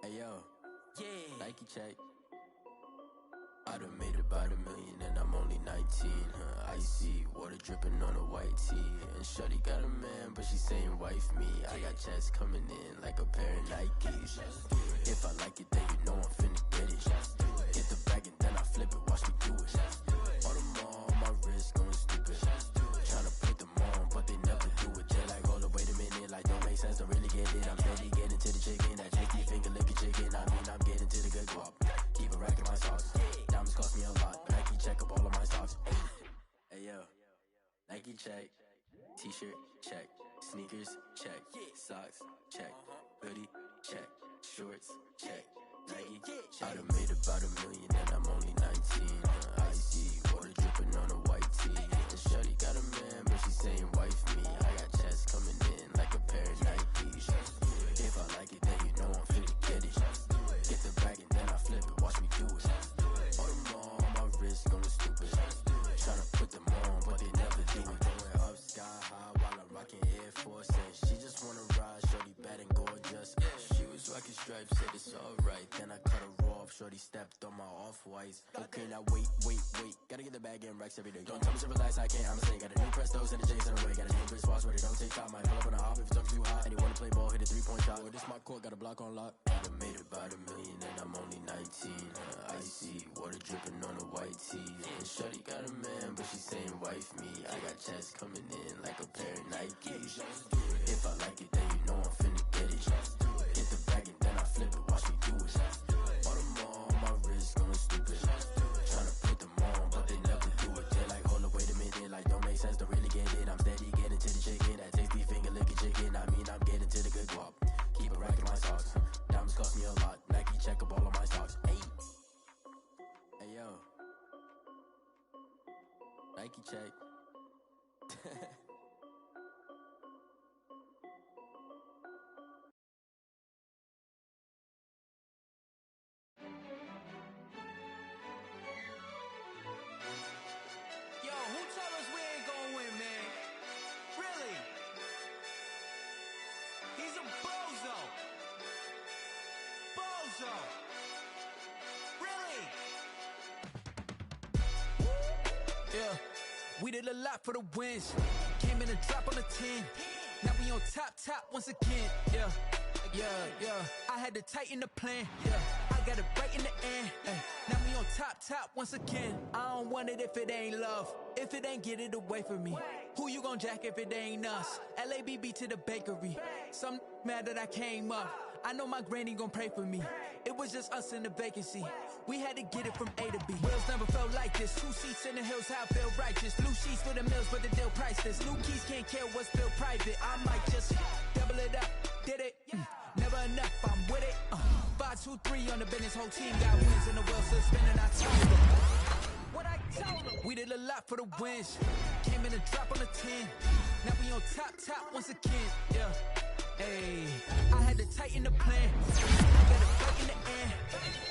Hey yo, yeah, Nike check. I done made about $1 million and I'm only 19. Icy water dripping on a white tee. And shorty got a man, but she saying wife me. I got checks coming in like a pair of Nikes. If I like it, then you know I'm finna get it. Get the bag and then I flip it, watch me do it. All them on my wrist going stupid. Tryna put them on, but they never do it. They're like, hold up, wait a minute, like don't make sense, don't really get it. I'm steady getting to the chicken, that tasty finger licking chicken. I mean, I'm getting to the good guap. Keep a rack in my socks. Diamonds cost me a lot. Nike check up all of my stocks. Hey yo, Nike check. T-shirt check. Sneakers check. Socks check. Hoodie check. Shorts check. Nike I done made about $1 million and I'm only 19. Icy water dripping on a white tee. And shorty got a man, but she saying wife me. I got checks coming in like a pair of Nikes. If I like it, then you know I'm finna get it. Get the bag and then I flip it, watch me do it. All them on my wrist going stupid. Tryna put them on, but they never do it. Going up sky high while I'm rocking Air Force. And she just wanna ride, shorty bad and gorgeous. She was rocking stripes, said it's alright. Then I cut her off, shorty stepped on my off-whites. Okay, now wait. Gotta get the bag and racks every day. Don't tell me to relax, I can't, I'ma say. Got a new Prestos and a J's in the way. Got a new wristwatch where they don't take time. Might pull up on a hop if it's too hot. And you wanna play ball, hit a 3-point shot. Well, this my court, got a block on lock. I done made about $1 million and I'm only 19. Icy water dripping on a white tee. And shorty got a man, but she saying wife me. I got checks coming in like a pair of Nikes. If I like it, then you know I'm finna get it. Get the bag and then I flip it, watch me do it. All them on my wrist going stupid. Tryna put them on, but they never do it. They're like, hold up, wait a minute, like don't make sense, don't really get it. I'm steady getting to the chicken, that tasty finger licking chicken. I mean, I'm getting to the good guap. Keep a rack in my socks. Diamonds cost me a lot. Nike check up all of my stocks. Hey yo, Nike check. Yo, who told us we ain't gonna win, man? Really? He's a bozo. Bozo. Really? Yeah, we did a lot for the wins. Came in a drop on the 10. Now we on top once again. Yeah. I had to tighten the plan. Yeah, I got it right in the end. Now we on top once again. I don't want it if it ain't love. If it ain't, get it away from me. Who you gon' jack if it ain't us? LABB to the bakery. Some mad that I came up. I know my granny gon' pray for me. It was just us in the vacancy. We had to get it from A to B. Wheels never felt like this. 2 seats in the hills, how I feel righteous. Blue sheets for the mills, but the deal priceless. New keys can't care what's still private. I might just double it up. Did it? Never enough, I'm with it. 5, 2, 3 on the business. Whole team got wins and the wheels still spinning. I told them what I told them. We did a lot for the wins. Came in a drop on the 10. Now we on top once again. Yeah. Hey, I had to tighten the plan. I got it right in the end.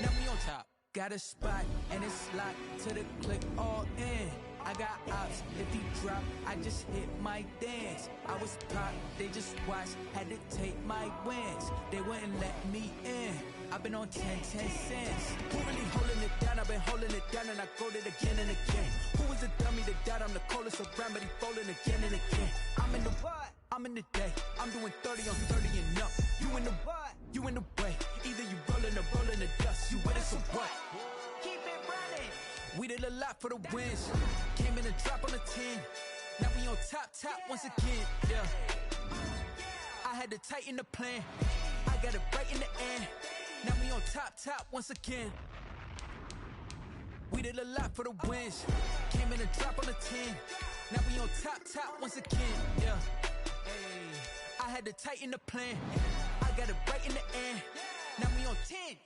Now we on top. Got a spot and it's locked to the click all in. I got ops, if he drop, I just hit my dance. I was caught, they just watched, had to take my wins. They wouldn't let me in. I've been on 10 cents. Who really holding it down? I've been holding it down and I go it again and again. Who was the dummy that doubt? I'm the coldest around, but he folding again and again. I'm in the what? I'm in the day. I'm doing 30 on 30 and up. You in the what? You in the way. Either you rolling or rolling the dust. You with us or what? Keep it running. We did a lot for the wins. Came in a drop on the 10. Now we on top once again. Yeah. I had to tighten the plan. I got it right in the end. Now we on top once again. We did a lot for the wins. Came in a drop on the 10. Now we on top once again. Yeah. Hey, I had to tighten the plan. I got it right in the end. Now we on 10.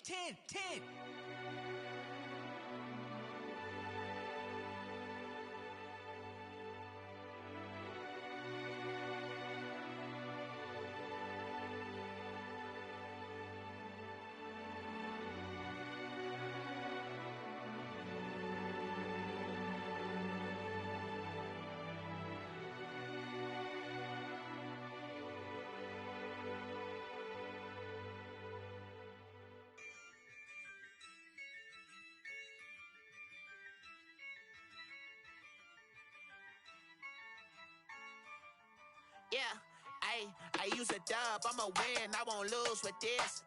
Yeah, I use a dub, I'ma win, I won't lose with this.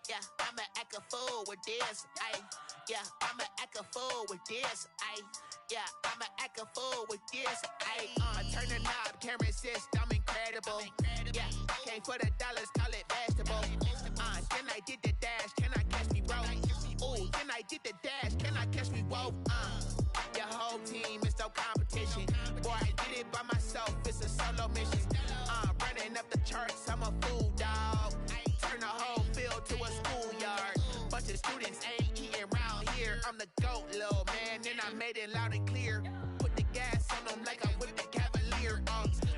Yeah, I'ma act a fool with this. Yeah, I'ma act a fool with this. Yeah, I'ma act a fool with this. I turn the knob, camera assist, I'm incredible. Yeah, came for the dollars, call it vegetable. Then I did the dash, can I catch me, bro? Ooh, then I did the dash, can I catch me, whoa? Your whole team is no competition. Boy, I did it by myself, it's a solo mission. Running up the charts, I'm a fool, dog. Turn the whole field to a schoolyard. Bunch of students ain't eating round here. I'm the GOAT, little man, and I made it loud and clear. Put the gas on them like I'm with the Cavalier.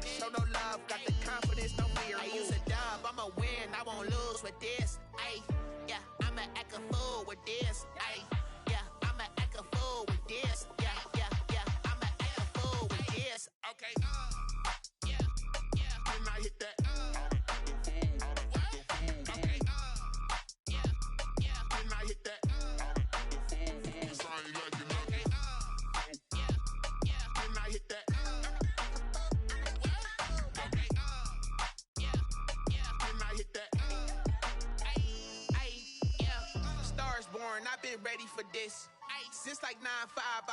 Show no love, got the confidence, no fear. I use a dub, I'ma win, I won't lose with this. Yeah, I'ma act a fool with this. Yeah, I'ma act a fool with this. Yeah, I'ma act a fool with this. Okay, yeah, when I hit that. Okay, yeah, when I hit that. It's all you like, you know. Okay, yeah, when I hit that. Okay, yeah, when I hit that. Yeah, Stars born, I've been ready for this. Since like 9-5,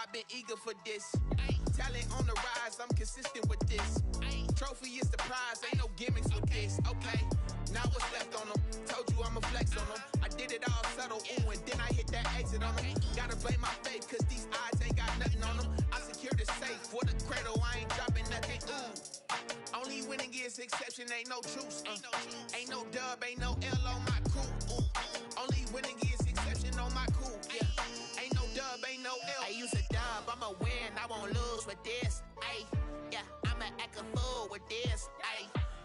I've been eager for this. Talent on the rise, I'm consistent with this. Trophy is the prize, ain't no gimmicks with this. Okay, now what's left on them? Told you I'ma flex on them. I did it all subtle, ooh, and then I hit that exit on them. Gotta blame my faith, cause these odds ain't got nothing on them. I secured the safe for the cradle, I ain't dropping nothing, ooh. Only winning is exception, ain't no truce. Ain't no dub, ain't no L on my crew. Ooh. Only winning is exception on my crew. Yeah, ain't no dub, ain't no L. I use a dub, I'ma win, I won't lose with this. Yeah, I'ma act a fool with this.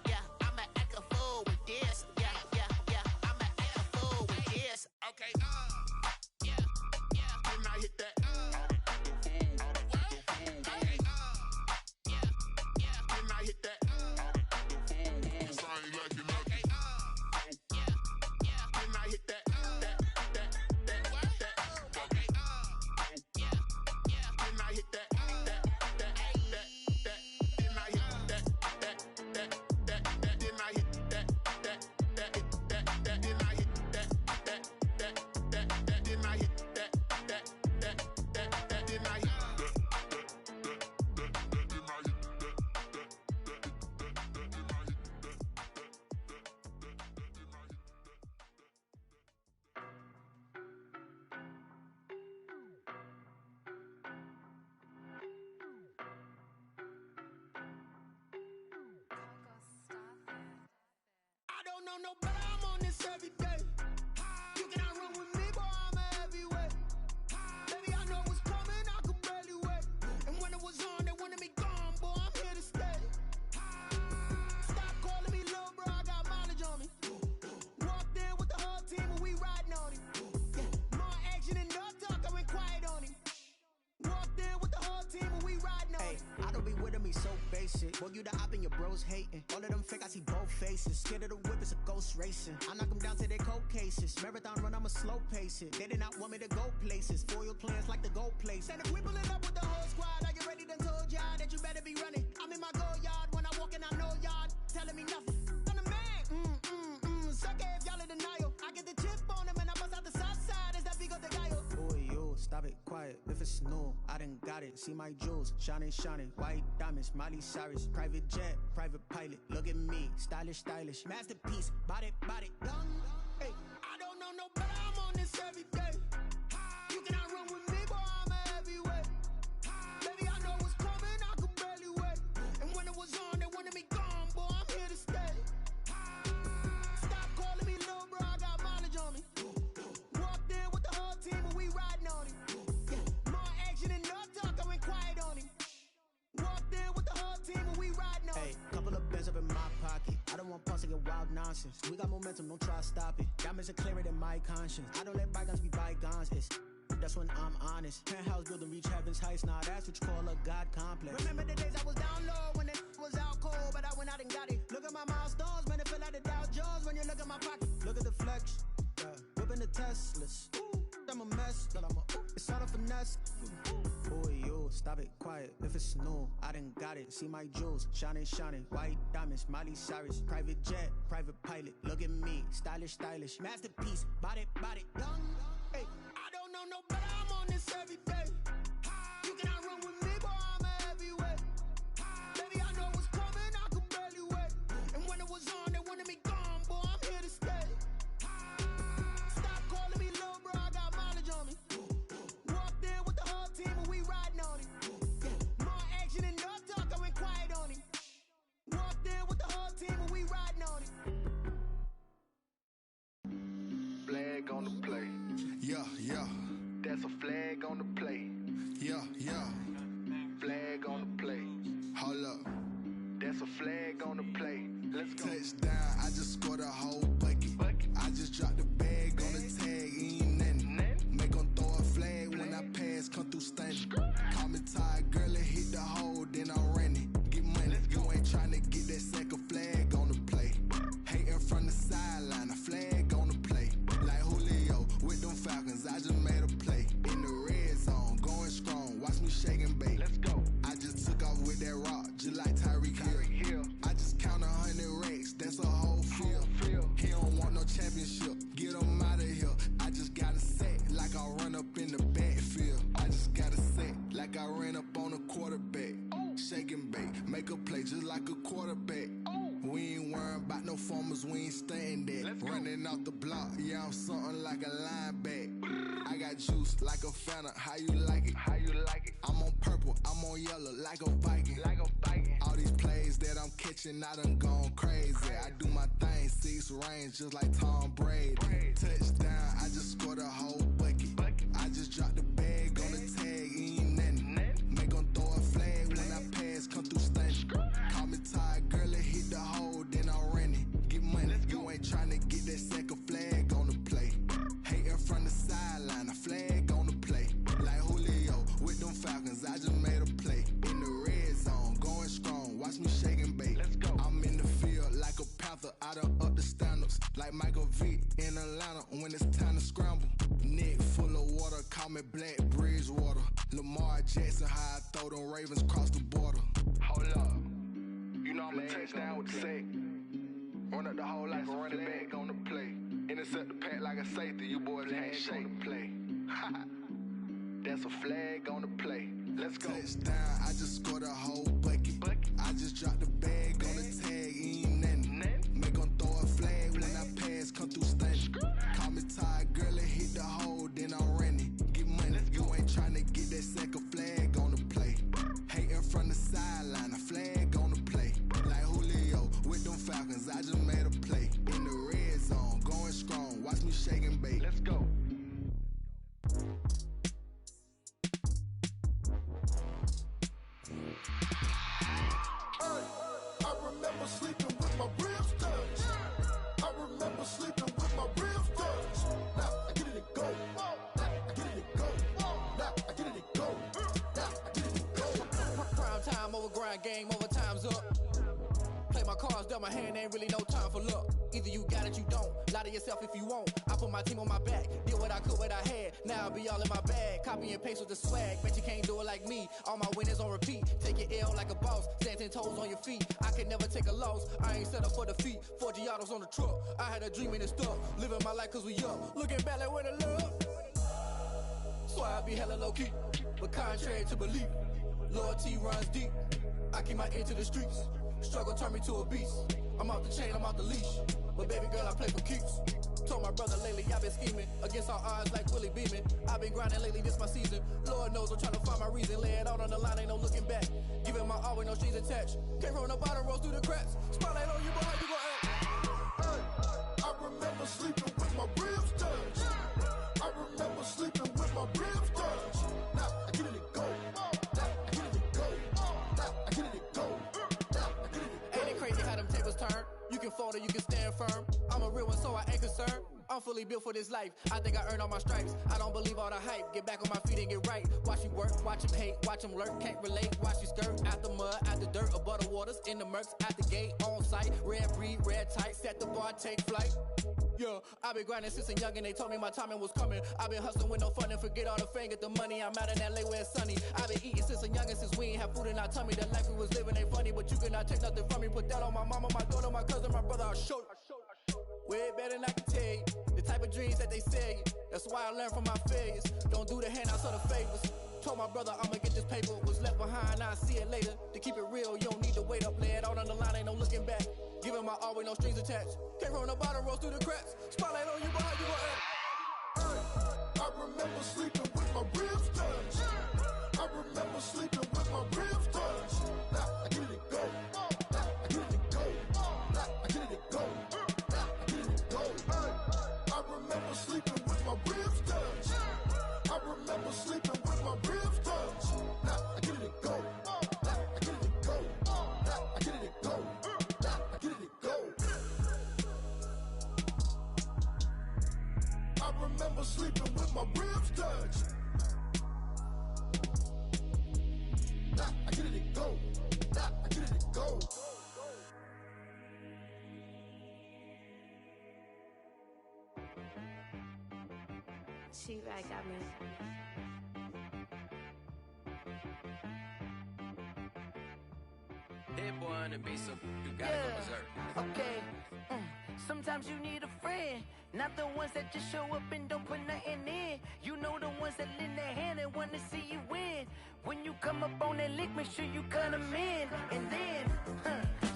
Yeah, I'ma act a fool with this. Yeah, I'ma act a fool with this. Okay, yeah, when I hit that. Okay, yeah, when I hit that. It's all you like, you know. Okay, yeah, when I hit that. Okay, yeah, when I hit that. I don't know no better, I'm on this every day. You cannot run with me, boy, I'm a heavyweight. Baby, I know what's coming, I could barely wait. And when it was on, they wanted me gone, boy, I'm here to stay. Stop calling me little bro, I got mileage on me. Walked in with the whole team and we riding on him. Yeah, more action and no talk, I went quiet on him. Walked in with the whole team and we riding on him. I don't be with me so basic. Boy, you the op and your bros hating. All of them fake, I see both faces. Scared of the whip, it's a ghost racing. I knock them down to their cold cases. Marathon run, I'ma slow pace it. They did not want me to go places. Foil plans like the gold place. And if we pulling up with the whole squad, are you ready? Done told y'all that you better be running. I'm in my go yard. When I walk in, I know y'all telling me nothing. I'm the man. Suck it if y'all in denial. I get the chip on him and I bust out the south side. Is that Vigo the guy? Boy, yo, stop it, quiet. If it's new, I done got it. See my jewels, shining, shining. White diamonds, Miley Cyrus. Private jet, private pilot. Look at me, stylish, stylish. Masterpiece, body, young. Hey, I don't know no better, I'm on this every day. You cannot run with me, boy, I'm a heavyweight. Baby, I know what's coming, I could barely wait. And when it was on, they wanted me gone, boy, I'm here to stay. Stop calling me little bro, I got mileage on me. Walked in with the whole team and we riding on him. Yeah, more action and no talk, I went quiet on him. Walked in with the whole team and we riding on him. Couple of bands up in my pocket. I don't want pause to get wild nonsense. We got momentum, don't try to stop it. Diamonds are clearer than my conscience. I don't let bygones be bygones. That's when I'm honest. Penthouse building reach heaven's heights. Now that's what you call a God complex. Remember the days I was down low when it was out cold, but I went out and got it. Look at my milestones, man, it feel like the Dow Jones when you look at my pocket. Look at the flex, whipping the Teslas. I'm a mess, but it's all a finesse. Boy, yo, stop it, quiet. If it's new, I done got it. See my jewels, shining, shining. White diamonds, Miley Cyrus. Private jet, private pilot. Look at me, stylish, stylish. Masterpiece, body, body. Young, hey. I don't know no better, I'm on this every day. You cannot run with me, boy, I'm a heavyweight. Baby, I know what's coming, I could barely wait. And when it was on, they wanted me gone, boy, I'm here to stay. Stop calling me little bro, I got mileage on me. Walked in with the whole team and we riding on it. More action and no talk, I went quiet on it. Walked in with the whole team and we riding on it. Flag on the play. Yeah, yeah. That's a flag on the play. Yeah, yeah. Flag on the play. Hold up. That's a flag on the play. Let's go. Touchdown, I just scored a whole bucket. I just dropped the bag on the tag, ain't nothing. Make them throw a flag when I pass, come through stunning. Call me tired, girl, it hit the hole, then I'm running. Get money, you ain't tryna get that second flag on the play. Hating from the sideline, a flag on the play. Like Julio with them Falcons, I just made a play. In the red zone, going strong, watch me shake and bake. Let's go. I just took off with that rock, just like Tyreek Hill. I just count 100 racks, that's a whole field. He don't want no championship, get him out of here. I just got a set, like I run up in the backfield. I just got a set, like I ran up on a quarterback. Shake and bake, make a play just like a quarterback. We ain't worrying about no formers, we ain't staying there. Running off the block, yeah, I'm something like a linebacker. I got juice like a Fanta, how you like it? How you like it? I'm on purple, I'm on yellow, like a Viking. Like a Viking. All these plays that I'm catching, I done gone crazy. I do my thing, 6 range, just like Tom Brady. Touchdown, I just scored a whole bucket. I just dropped the bag on the tag, ain't nothing. Make them throw a flag when I pass, come through stunning. Call me tired, girl, it hit the hole, then I'm running. Get money, you ain't tryna get that second flag on the play. Hating from the sideline, a flag on the play. Like Julio with them Falcons, I just made a play. In the red zone, going strong, watch me shake and bake. Let's go. I'm in the field like a panther, I done up the standards. Like Michael Vick in Atlanta when it's time to scramble. Neck full of water, call me Black Bridgewater. Lamar Jackson, how I throw them Ravens cross the border. Hold up. You know I'm a touchdown with the sack. Run up the hole like a running back on the play. Intercept the pack like a safety. You boys ain't shake the play. That's a flag on the play. Let's go. Touchdown, I just scored a whole bucket. I just dropped the bag on the tag, ain't nothing. Make them throw a flag when I pass, come through stunning. Call me tired, girl, it hit the hole, then I'm running. Get money, you ain't tryna get that second flag on the play. Hating from the sideline, a flag on the play. Like Julio with them Falcons, I just made a play. In the red zone, going strong, watch me shake and bake. Let's go. I remember sleeping with my ribs touched. I remember sleeping with my ribs touched. Now I get it and go. Now I get it and go. Now I get it and go. Now I get it and go. Prime time over grind game, over time's up. Play my cards, dealt my hand, ain't really no time for luck. Either you got it, you don't. Lie to yourself if you won't. I put my team on my back, did what I could, what I had. Now I'll be all in my bag, copy and paste with the swag. Bet you can't do it like me. All my winners on repeat. Take your L like a boss, stand 10 toes on your feet. I can never take a loss. I ain't set up for defeat. 4 Giottos on the truck. I had a dream and it's stuck. Living my life cause we up. Looking back like where the love. So I be hella low key, but contrary to belief, loyalty runs deep. I keep my ear to the streets. Struggle turned me to a beast. I'm out the chain, I'm out the leash. But baby girl, I play for keeps. Told my brother lately, I've been scheming against all odds like Willie Beeman. I've been grinding lately, this my season. Lord knows I'm trying to find my reason. Lay it out on the line, ain't no looking back. Giving my all with no strings attached. Can't roll no bottom, rolls through the cracks. Spotlight on you, boy, how you gon' act? I remember sleeping with my ribs touched. I remember sleeping with my ribs touched. Now I get it and go. Now I get it and go. Now I get it and go. Now I get it and go. Ain't it crazy how them tables turn? You can fold or you can stand firm. I'm a real one, so I ain't concerned. I'm fully built for this life. I think I earned all my stripes. I don't believe all the hype. Get back on my feet and get right. Watch you work, watch him hate, watch him lurk. Can't relate, watch you skirt. Out the mud, out the dirt, above the waters, in the murks, out the gate, on site. Red breed, red tight, set the bar, take flight. Yeah, I been grinding since a young and they told me my timing was coming. I been hustling with no fun and forget all the fame, get the money. I'm out in LA where it's sunny. I been eating since a young cannot tell me that life we was living ain't funny, but you cannot take nothing from me. Put that on my mama, my daughter, my cousin, my brother, I'll show you. Way better than I can tell you. The type of dreams that they sell you. That's why I learned from my failures. Don't do the handouts or the favors. Told my brother I'ma get this paper. Was left behind, I'll see it later. To keep it real, you don't need to wait up. Lay it out on the line, ain't no looking back. Giving my all with no strings attached. Came from the bottom, rose through the cracks. Spotlight on you, but how you gon' act? I remember sleeping with my ribs touched. I remember sleeping with my ribs touched. Now I get it go. Now I get it go. Now I get it go. Now I get it go. I remember sleeping with my ribs touched. I remember sleeping with my ribs touched. Now I get it go. Now I get it go. Now I get it go. Now I get it go. I remember sleeping with my ribs touched. Nah, I get it go. Nah, I get it go. She right got me. Hit boy on the beat, so you gotta go berserk. Okay. Sometimes you need a friend, not the ones that just show up and don't put nothing in. You know the ones that lend their hand and want to see you win. When you come up on that lick, make sure you cut them in. And then,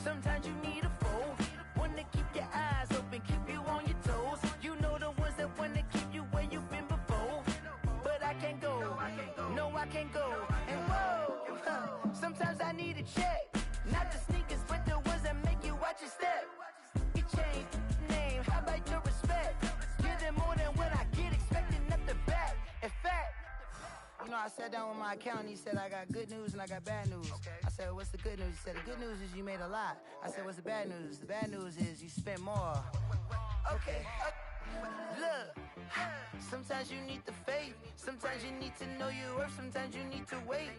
sometimes you need a foe, one to keep your eyes open, keep you on your toes. You know the ones that want to keep you where you've been before. But I can't go, no I can't go. And whoa, sometimes I need a check. Not the sneakers, but the ones that make you watch your step. You change name, how about your respect? Give them more than what I get, expecting nothing back. In fact, you know, I sat down with my accountant, he said, I got good news and I got bad news. I said, what's the good news? He said, the good news is you made a lot. I said, what's the bad news? The bad news is you spent more. Okay, look, sometimes you need the faith, sometimes you need to know your worth, sometimes you need to wait.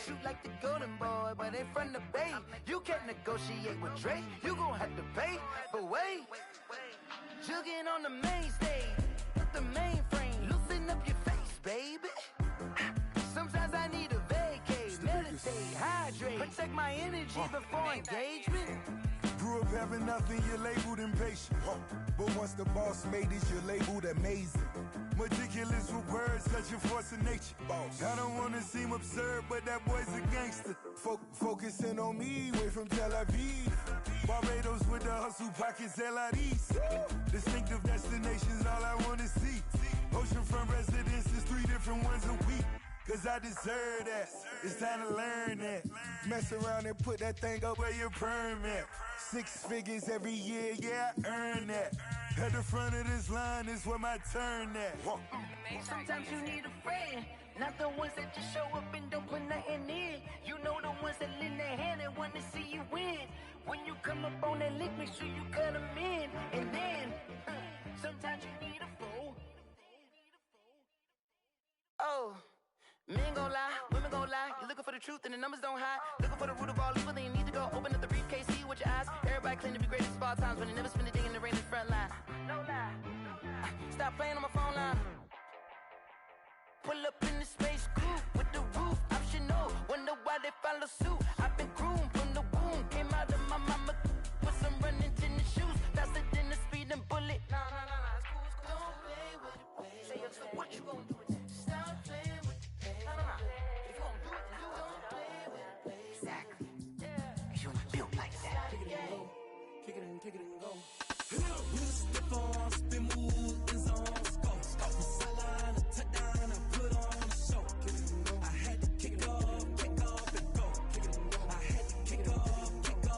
Shoot like the golden boy, but ain't from the bay. You can't negotiate with Drake, you gon' have to pay. But wait, jugging on the main stage, with the mainframe, loosen up your face, baby. Sometimes I need a vacate, meditate, hydrate, protect my energy before engagement. Grew up having nothing, you're labeled impatient. But once the boss made it, you're labeled amazing. Meticulous with words, such a force of nature. I don't wanna seem absurd, but that boy's a gangster. Focusing on me, way from Tel Aviv. Barbados with the hustle pockets, LIDs. Distinctive destinations, all I wanna see. Oceanfront residences, 3 different ones a week. Cause I deserve that, it's time to learn that. Mess around and put that thing up where your permit. 6 figures every year, yeah, I earn that. At the front of this line is where my turn at. Sometimes you need a friend, not the ones that just show up and don't put nothing in. You know the ones that lend their hand and want to see you win. When you come up on that lick, make sure you cut them in. And then, sometimes you need a foe. Oh. Men gon' lie, women gon' lie. You're looking for the truth and the numbers don't hide. Looking for the root of all evil, then you need to go open up the briefcase, see with your eyes. Everybody claim to be greatest of all times, but they never spend a day in the rain in the front line. No lie. Stop playing on my phone line. Pull up in the space coupe with the roof optional. Wonder why they follow suit. I've been groomed from the womb. Came out of my mama with some running tennis shoes. Faster than the speeding bullet. Nah, it's cool. Don't play with it, baby. Say so what you gon' do? Stop playing with it. If you gon' do it, then don't play with it, baby. Exactly. Yeah. You built like that. Kick it and go. We'll step on, spin move, in zones, go. Stop the sideline, a touchdown, I put on a show. I had to kick off and go. I had to kick off and go.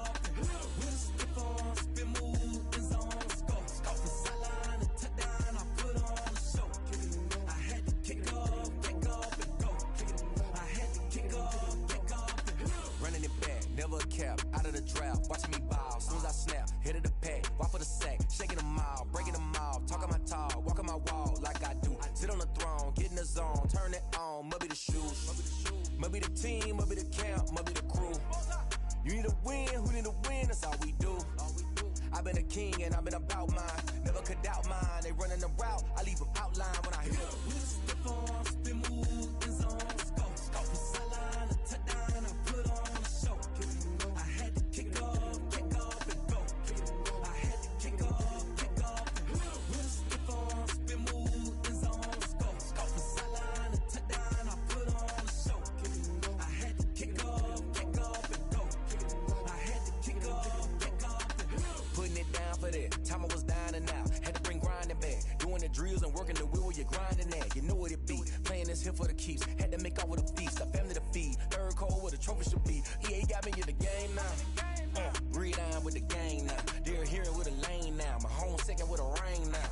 We'll step on, spin move, in zones, go. Stop the sideline, a touchdown, I put on a show. I had to kick off and go. I had to kick off and go. Running it back, never a cap, out of the draft, watching me ball. Soon as I snap, hit of the pack, walk for the sack, shaking them all, breaking them off, talking my talk, walking my wall like I do. Sit on the throne, get in the zone, turn it on, must be the shoes, must be the team, must be the camp, must be the crew. You need a win, who need a win, that's all we do. I've been a king and I've been about mine, never could doubt mine. They running the route, I leave them outline when I hit them. We'll step on, spin move, in zones, go. Stop the sideline, a touchdown, I put on Time I was dining out, had to bring grinding back. Doing the drills and working the wheel where you're grinding at. You know what it be, playing this here for the keeps. Had to make out with a feast, a family to feed. Third cold where the trophy should be. EA got me in the game now. Read on with the gang now. They're hearing with a lane now. My home second with a rain now.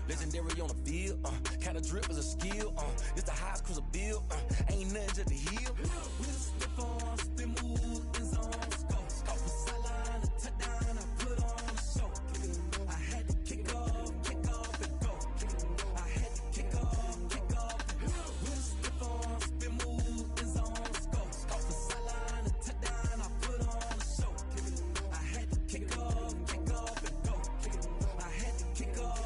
Legendary on the field, kinda drip is a skill, it's the highest cruiser bill, ain't nothing just the hill. With the force, the move is on scope. Scope for sideline, a touchdown, I put on a show. I had to kick off and go. I had to kick off. With the force, the move is on scope. Scope for sideline, a touchdown, I put on a show. I had to kick off and go. I had to kick off.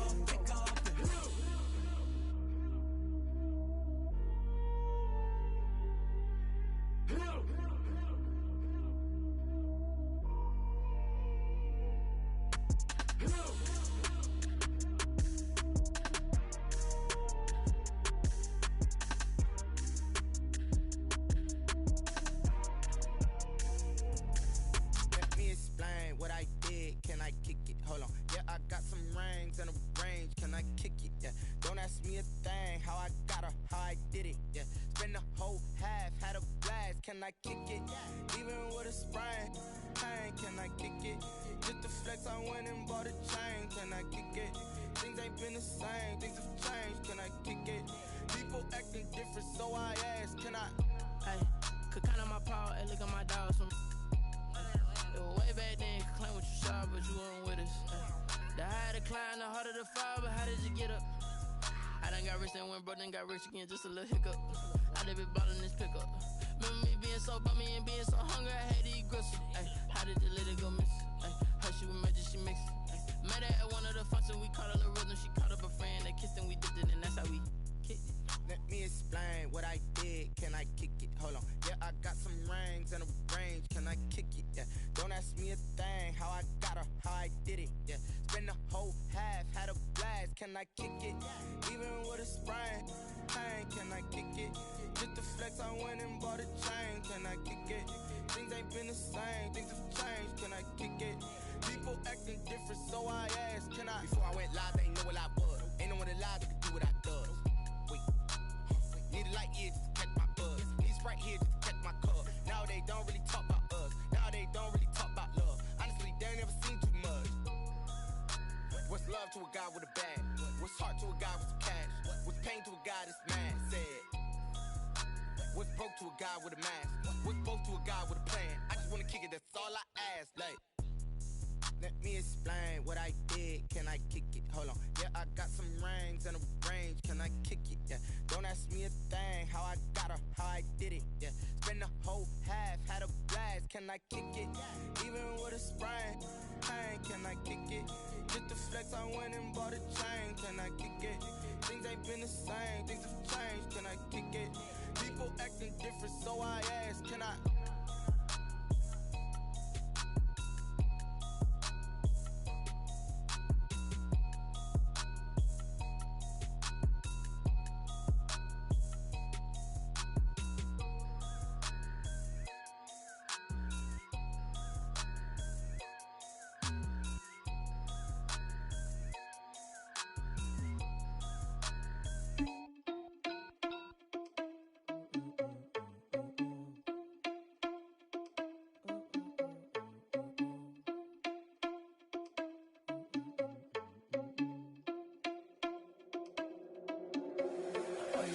Let me explain what I did. Can I kick it? Hold on. Yeah, I got some rings and a range. Can I kick it? Yeah. Don't ask me a thing. How I got her, how I did it. Yeah. Spend the whole half, had a blast. Can I kick it? Even with a sprain. Pain, can I kick it? Just the flex, I went and bought a chain. Can I kick it? Things ain't been the same. Things have changed. Can I kick it? People acting different, so I ask. Can I? Hey, could count on my power, and look at my dogs. It was way back then, could claim what you saw, but you weren't with us. The higher the climb, the harder the fall, but how did you get up? I done got rich and went broke, then got rich again, just a little hiccup. I done been ballin' this pickup. Remember me being so bummy and being so hungry, I had to eat gristle. Ay, how did you let it go miss? Ay, her she was magic, she mixed. Met her at one of the functions, we caught her the rhythm, she caught up a friend, they kissed and we dipped it, and that's how we kicked it. Let me explain what I did. Can I kick it? Hold on. Yeah, I got some rings and a range. Can I kick it? Yeah. Don't ask me a thing. How I got her, how I did it. Yeah. Spend the whole half, had a blast. Can I kick it? Even with a sprain. Pain, can I kick it? Just the flex, I went and bought a chain. Can I kick it? Things ain't been the same. Things have changed. Can I kick it? People acting different, so I asked. Can I? Before I went live, they ain't know what I was. Ain't no one alive that could do what I does. Need a light here just to catch my buzz. Need Sprite here just to catch my cup. Now they don't really talk about us. Now they don't really talk about love. Honestly, they ain't never seen too much. What's love to a guy with a bag? What's heart to a guy with some cash? What's pain to a guy that's mad? Said. What's broke to a guy with a mask? What's both to a guy with a plan? I just wanna kick it, that's all I ask. Like, let me explain what I did. Can I kick it? Hold on. Yeah, I got some rings and a range. Can I kick it? Yeah. Don't ask me a thing. How I got her, how I did it. Yeah. Spend the whole half, had a blast. Can I kick it? Even with a sprain. Pain, can I kick it? Just the flex, I went and bought a chain. Can I kick it? Things ain't been the same. Things have changed. Can I kick it? People acting different, so I ask. Can I?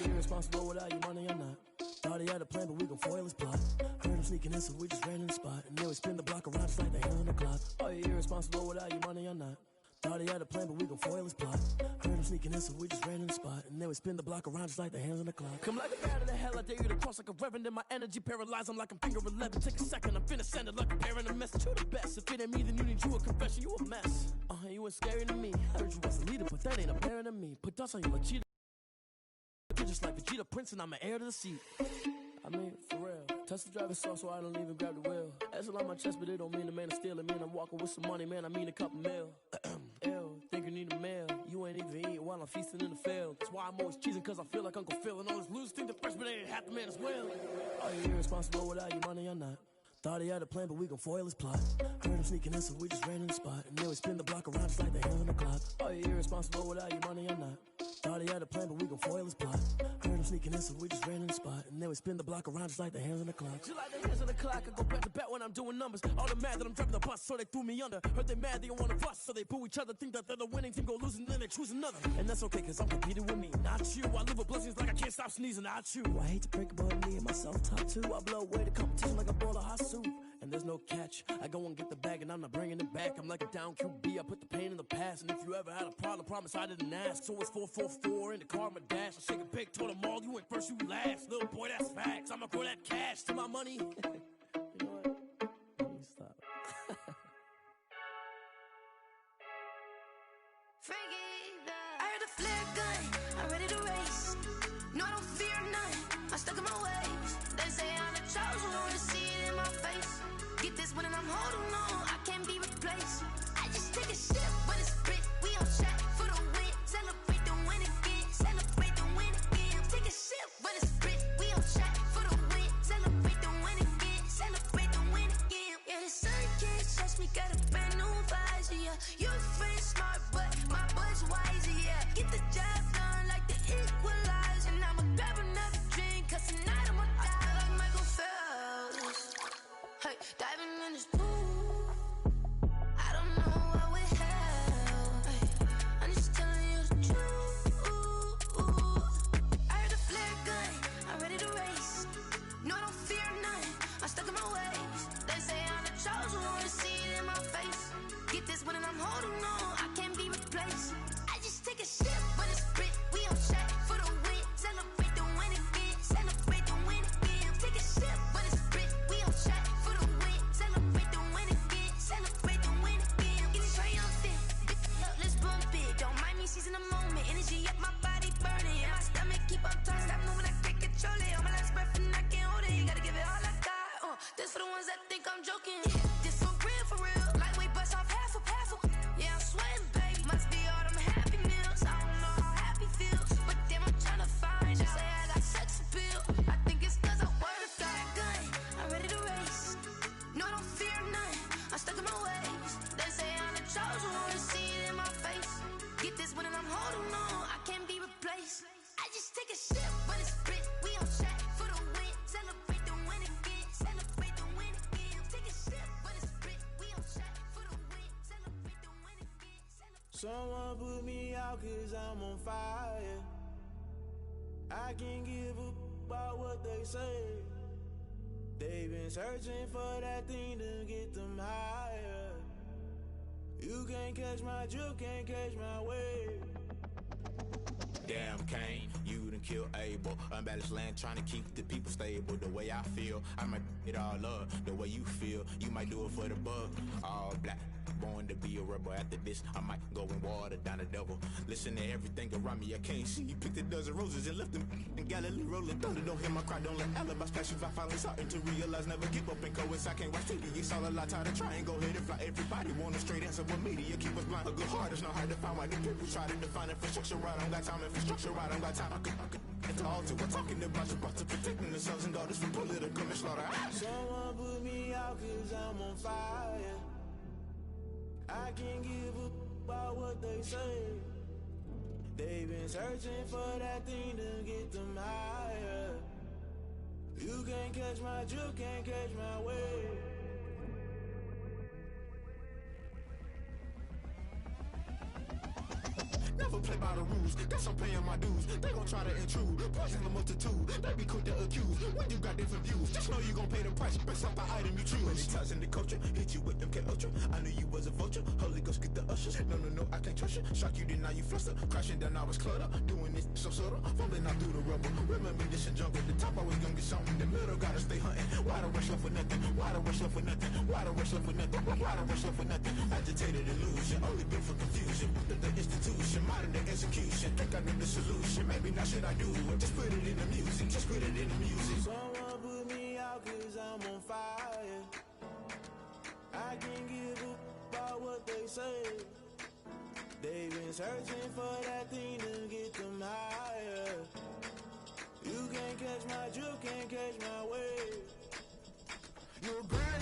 Irresponsible without your money or not. Thought he had a plan, but we gon' foil his plot. Heard him sneaking in, so we just ran in the spot. And then we spin the block around just like the hand on the clock. Are you irresponsible without your money or not? Thought he had a plan, but we gon' foil his plot. Heard him sneaking in, so we just ran in the spot. And then we spin the block around just like the hands on the clock. Come like a bat of the hell, I dare you to cross like a reverend. In my energy paralyzed, I'm like I'm finger 11. Take a second, I'm finna send it like a parent a message. You the best, if it ain't me, then you need you a confession. You a mess, you ain't scary to me. Heard you was a leader, but that ain't apparent to me. Put dust on you like cheetah. Just like Vegeta Prince, and I'm an heir to the seat. I mean, for real. Touch the driver's soft, so I don't even grab the wheel. That's on my chest, but it don't mean the man is stealing. Mean I'm walking with some money, man. I mean a couple mil. Ew, think you need a meal. You ain't even eating while I'm feasting in the field. That's why I'm always cheesing, cause I feel like Uncle Phil. And all this losers think the freshman ain't half the man as well. Are you irresponsible without your money or not? Thought he had a plan, but we gon' foil his plot. Heard him sneaking in, so we just ran in the spot. And then we spin the block around just like the hands on the clock. Are you irresponsible without your money or not? Thought he had a plan, but we gon' foil his plot. Heard him sneaking in, so we just ran in the spot. And then we spin the block around just like the hands on the clock. Just like the hands on the clock, I go back to back when I'm doing numbers. All the mad that I'm driving the bus, so they threw me under. Heard they mad, they don't wanna bust, so they boo each other. Think that they're the winning team, go losing, then they choose another. And that's okay, cause I'm competing with me, not you. I live with blessings like I can't stop sneezing, not you. I hate to break it, but me and myself top two. I blow away the competition like a bowl of hot soup. And there's no catch. I go and get the bag and I'm not bringing it back. I'm like a down QB, I put the pain in the past. And if you ever had a problem, promise I didn't ask. So it's 444 in the car, my dash. I shake a big, told them all, you went first, you last. Little boy, that's facts. I'ma grow that cash to my money. You know what? Let me stop. I heard a flare gun, I'm ready to race. No, I don't fear none, I'm stuck in my ways. They say I'm the chosen one, see it in my face. Get this one and I'm holding on, I can't be replaced. I just take a sip, but it's spit, we on track for the win. Celebrate the win again, celebrate the win again. Take a sip, but it's spit, we on track for the win. Celebrate the win again, celebrate the win again. Yeah, the sun can't touch me, got a brand new visor, yeah. Your friend smart, but my bud's wiser, yeah. Get the job done like the equalizer. And I'ma grab another drink, cause tonight I'ma die like Michael Phelps. Hey, diving in this pool, I don't know what would help. Hey, I'm just telling you the truth. I heard a flare gun, I'm ready to race. No, I don't fear none, I'm stuck in my ways. They say I'm the chosen one, see it in my face. Get this one and I'm holding on, I can't be replaced. I just take a sip, but it's spit, we on track for the win. Celebrate the win again, celebrate the win again. Take a sip, but it's spit, we on track for the win. Celebrate the win again, celebrate the win again. Get it triumphant, let's bump it. Don't mind me seizing the moment, energy up my body burning. And my stomach keep up trying to stop moving, I can't control it. On my last breath and I can't hold it. You gotta give it all I got. This for the ones that think I'm joking. This for real. Lightweight bust off half a. Yeah, I'm sweating, babe. Must be all them happy meals. I don't know how happy feels, but damn, I'm tryna find out. Say I got sex appeal. I think it's cause I work that gun. I'm ready to race. No, I don't fear none. I'm stuck in my ways. They say I'm the chosen one, see it in my face. Get this one and I'm holding on, I can't be replaced. I just take a sip, but it's spit. We on track for the win. Celebrate the win again. Celebrate the win again. Take a sip, but it's spit. We on track for the win. Celebrate the win again. Someone put me out cause I'm on fire. I can't give a about what they say. They've been searching for that thing to get them higher. You can't catch my drift, can't catch my wave. Damn, Kane, you done killed Abel. Unbalanced land, trying to keep the people stable. The way I feel, I might it all up. The way you feel, you might do it for the bug. All black, born to be a rebel. After this, I might go and water down the devil. Listen to everything around me, I can't see. Picked a dozen roses and left them in Galilee rolling thunder. Don't hear my cry, don't let alibis pass you. I finally starting to realize, never give up and coincide. Can't watch TV, it's all a lot. Tired of trying, go ahead and fly. Everybody want a straight answer with media, keep us blind. A good heart is not hard to find. Why the people try to define infrastructure right? I don't got time, infrastructure right, I don't got time. I could at the altar, we're talking about your brother, protecting the sons and daughters from political manslaughter. Someone put me out cause I'm on fire. I can't give a about what they say. They've been searching for that thing to get them higher. You can't catch my drift, can't catch my wave. Never play by the rules, guess I'm paying my dues. They gon' try to intrude, poison the multitude. They be quick to accuse, when you got different views. Just know you gon' pay the price, based off the item you choose. Many times in the culture, hit you with MK Ultra. I knew you was a vulture, Holy Ghost get the ushers. No, I can't trust you. Shock you, then now you fluster. Crashing down, I was cluttered. Doing this so subtle, fumbling out through the rubble. Remember this in jungle, the top I was gonna get something. The middle gotta stay hunting. Why the rush left for nothing? Why the rush left for nothing? Why the rush left for nothing? Why the rush left for nothing? Agitated illusion, only built for confusion. The institution, modern day execution. Think I know the solution. Maybe now should I do it? Just put it in the music. Just put it in the music. Someone put me out cause I'm on fire. I can't give a about what they say. They've been searching for that thing to get them higher. You can't catch my drift, can't catch my wave. You're a grand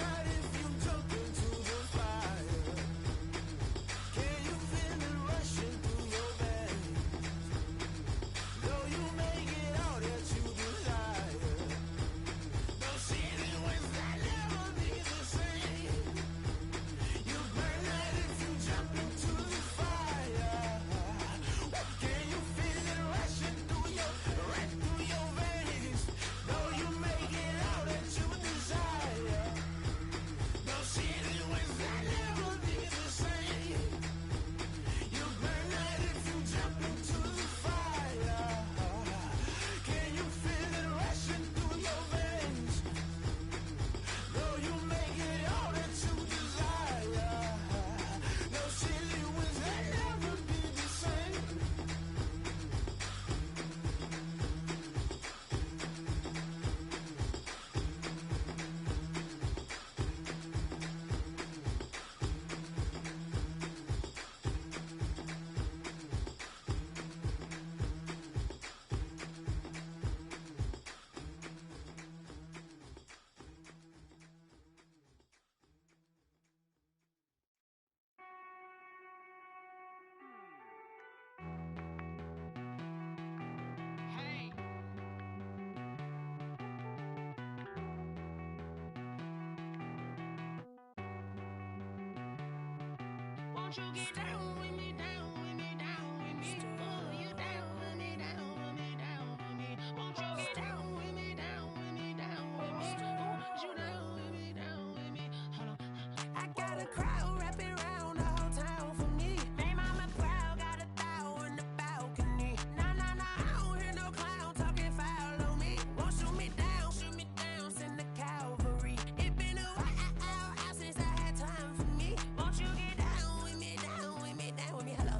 Won't you get down with me, down with me, down with me? Oh, you down with me, down with me, down with me. Won't you get down with me, down with me, down with me? Oh, you down with me, down with me? Hold on. I got a crowd wrapping around the whole town for me. Made mama proud, got a thou in the balcony. Nah, nah, nah, I don't hear no clown talking foul on me. Won't shoot me down, send the cavalry. It been a while since I had time for me. Won't you get down with me, down with me, down with me? Hello.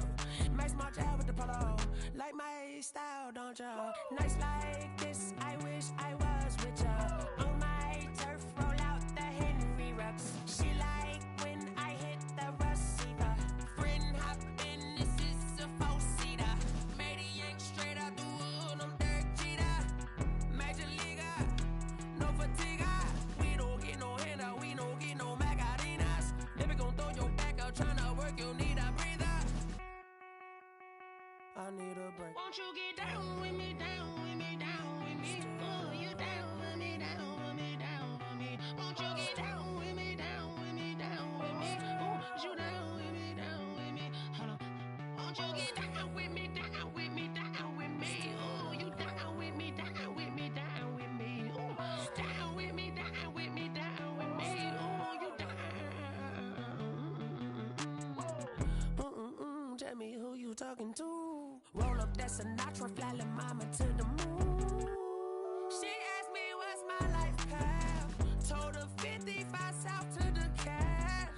Max March out with the polo. Like my style, don't ya? Nights like this, I wish I was with ya. On my turf, roll out the Henry Rux. She like when I hit the receiver. Friend hop in, this is a four-seater. Made a yank straight out the wood, I'm Derek Jeter. Major leaguer, no fatigue. We don't get no handout, we don't get no Macarinas. Never gon' throw your back out, tryna work, you need a breather. I need a break. Won't you get down with me, down with me, down with me? Oh, you down with me, down with me, down with me? Won't you get down with me, down with me, down with me? Oh, you down with me, down with me? Hold on. Won't you get down with me, down with me, down with me? Oh, you down with me, down with me, down with me? Oh, down with me, down with me, down with me? Oh, you down. Tell me who you talking to. Roll up that Sinatra, fly la mama to the moon. She asked me what's my life path. Told her 55 south to the cash.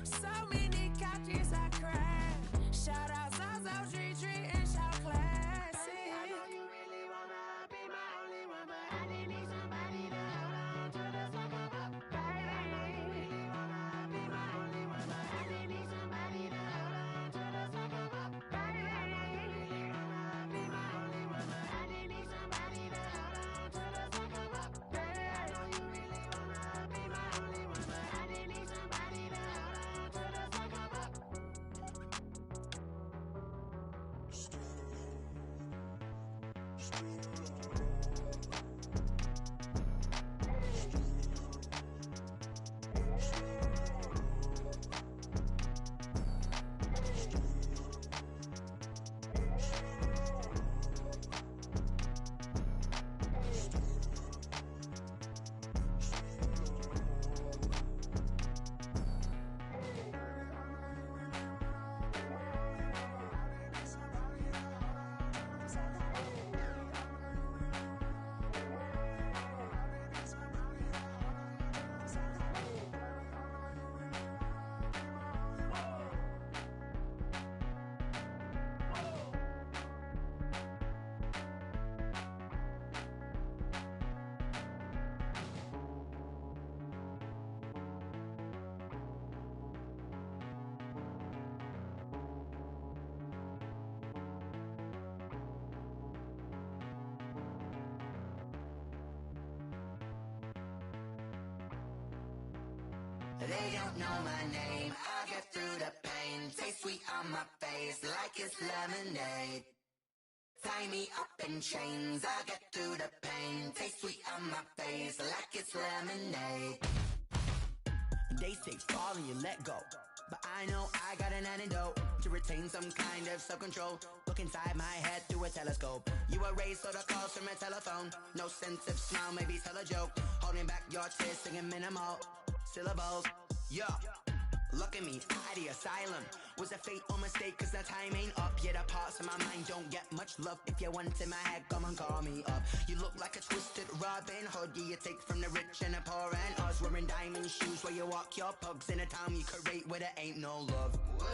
So many couches I crashed. Shout out Zozo, Tree, and shout classic. I know you really wanna be my only one, but I didn't need somebody to hold on to the sucker up. Baby, I know you really wanna be my only one, but I didn't need somebody to hold on to the sucker up. Baby, I know you really wanna be my only one, but I didn't need somebody to hold on to the sucker up. Baby, I know you really wanna be my only one, but I didn't need somebody to hold on to the sucker up. They don't know my name, I get through the pain. Taste sweet on my face like it's lemonade. Tie me up in chains, I get through the pain. Taste sweet on my face like it's lemonade. They say fall and you let go, but I know I got an antidote to retain some kind of self-control. Look inside my head through a telescope. You erase all the calls from a telephone. No sense of smile, maybe tell a joke. Holding back your tears, singing minimal syllables. Yo, look at me, out the asylum. Was a fate or mistake, cause the time ain't up. Yeah, the parts of my mind don't get much love. If you want in my head, come and call me up. You look like a twisted Robin Hood. Yeah, you take from the rich and the poor and us. Wearing diamond shoes where you walk your pugs in a town you create where there ain't no love. Where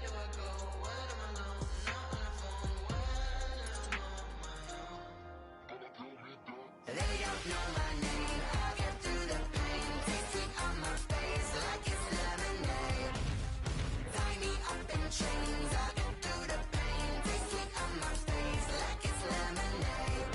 do I go? When am I alone? Not on the phone. When I'm on my own. They don't know my name. I get through the pain. Taste sweet on my face like it's lemonade. Tie me up in chains. I get through the pain. Taste sweet on my face like it's lemonade.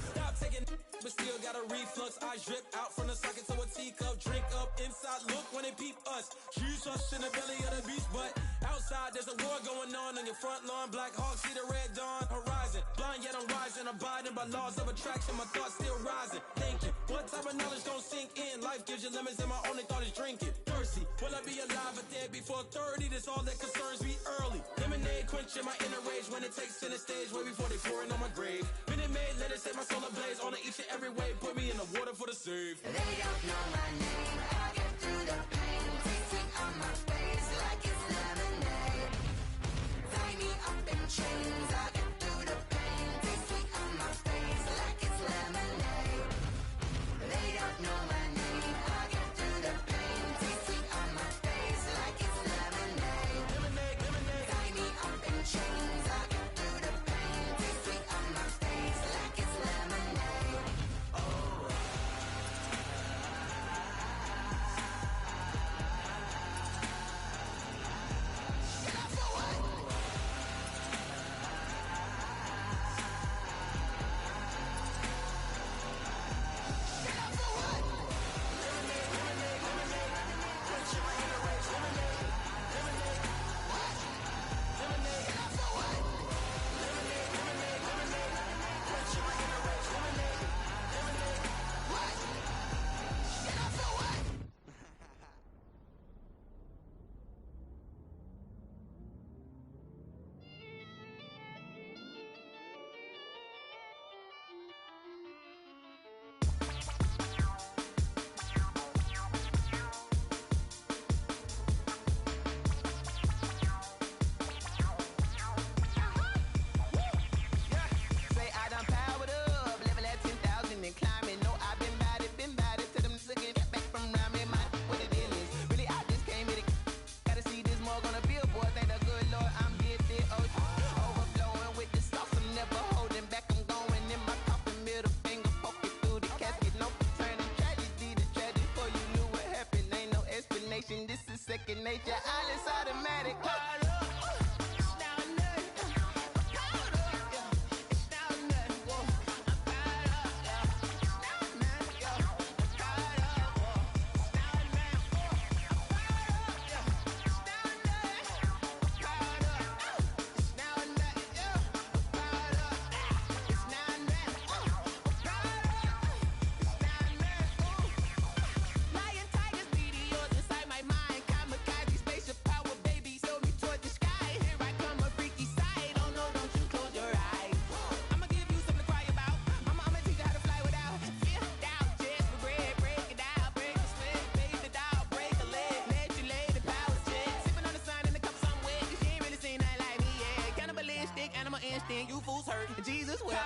Stop taking but still got a reflux. I drip out from the socket to a teacup. Drink up inside, look when they peep us. Jesus in the belly of the beast, but outside there's a war going on your front lawn. Black Hawk, see the red dawn horizon. Blind yet I'm rising, abiding by laws of attraction. My thoughts still rising, thinking what type of knowledge gon' sink in? Life gives you lemons and my only thought is drinking. Thirsty, Will I be alive or dead before 30? That's all that concerns me early. Lemonade quenching my inner rage when it takes center stage way before they pouring on my grave. Minute Maid, let it set my soul ablaze on each and every way. Put me in the water for the save. They don't know my name. I get through the pain. Taste sweet on my face like it's lemonade. Tie me up in chains. I get through the pain. Taste sweet on my face like it's lemonade. They don't know my name. I get through the pain. Taste sweet on my face like it's lemonade. Lemonade, lemonade. Tie me up in chains. I get through the pain. Taste sweet on my face like it's lemonade. Oh. Say I done powered up, level at 10,000 and climbing. No, I've been bad it to them niggas get back from around me. My what the deal is. Really, I just came here to gotta see this more gonna billboard. Thank the good Lord, I'm gifted. Overflowing with the sauce, I'm never holding back. I'm going in my coffin, middle finger poking through the casket. No turning tragedy to tragedy. Before you knew what happened, ain't no explanation. This is second nature. All is automatic. Lion, tigers, meteors inside my mind. Kamikaze, spaceship power, baby, sail me toward the sky. Here I come, a freaky side. Oh no, don't you close your eyes. I'ma give you something to cry about. I'ma teach you how to fly without fear. Doubt, just for bread, break it down, break a sweat, bathe the doll, break a leg, let you lay the power check. Sipping on the sun in the cup somewhere, 'cause you ain't really seen nothing like me yet. Cannibalistic, animal instinct, you fools hurt. Jesus will.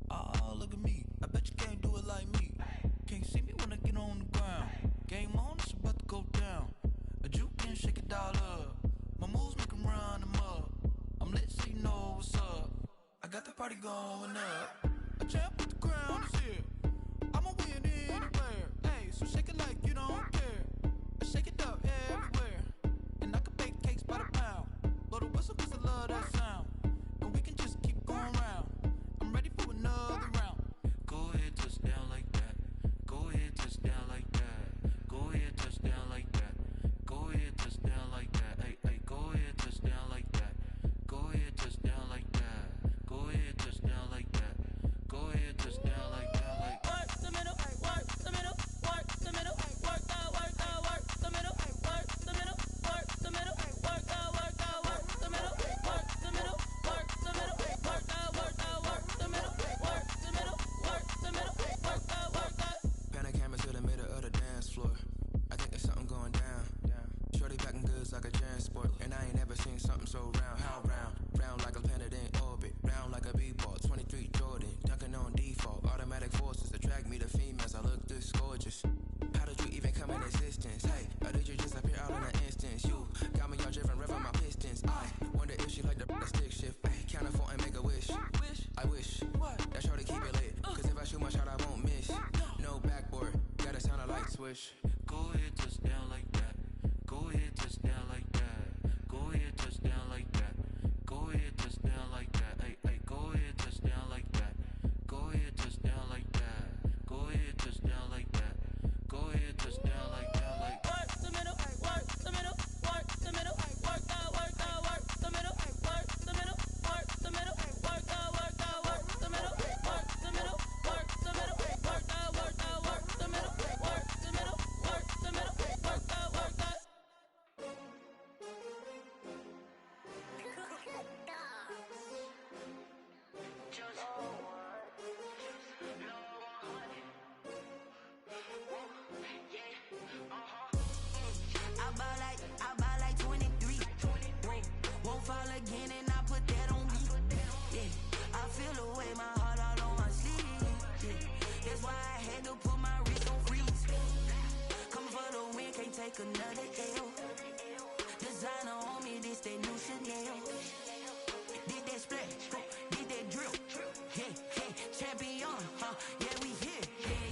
Oh, look at me. I bet you can't do it like me. Can't see me when I get on the ground. Game on, it's about to go down. A juke can shake it all up. My moves make 'em run them up. I'm lit so you know what's up. I got the party going up. A champ with the crown is here. I'ma win anywhere. Hey, so shake it like you don't care. I shake it up everywhere. And I can bake cakes by the pound. Blow the whistle 'cause I love that sound. And we can just keep going round. I'm ready for another round. Go ahead, touchdown. wish. Go ahead, touch down like that. Go ahead, touch down like that. Go ahead, touch down like that. Go ahead, touch down like that. Hey, hey, go ahead, touch down like that. Go ahead, touch down like that. Go ahead, touch down like that. Go ahead, touch down like that. Like work the middle, work the middle, work the middle, work the middle, work the middle, work the middle, work the middle, work the middle, work the middle, work the middle, work the middle, work the middle, work the middle, work the middle, work the. I buy like 23. Won't fall again and I put that on me. Yeah, I feel the way, my heart all on my sleeve. Yeah, that's why I had to put my wrist on freeze. Coming for the win, can't take another L. Designer on me, this that new Chanel. Did that splash, did that drill. Yeah, yeah, champion, yeah, we here.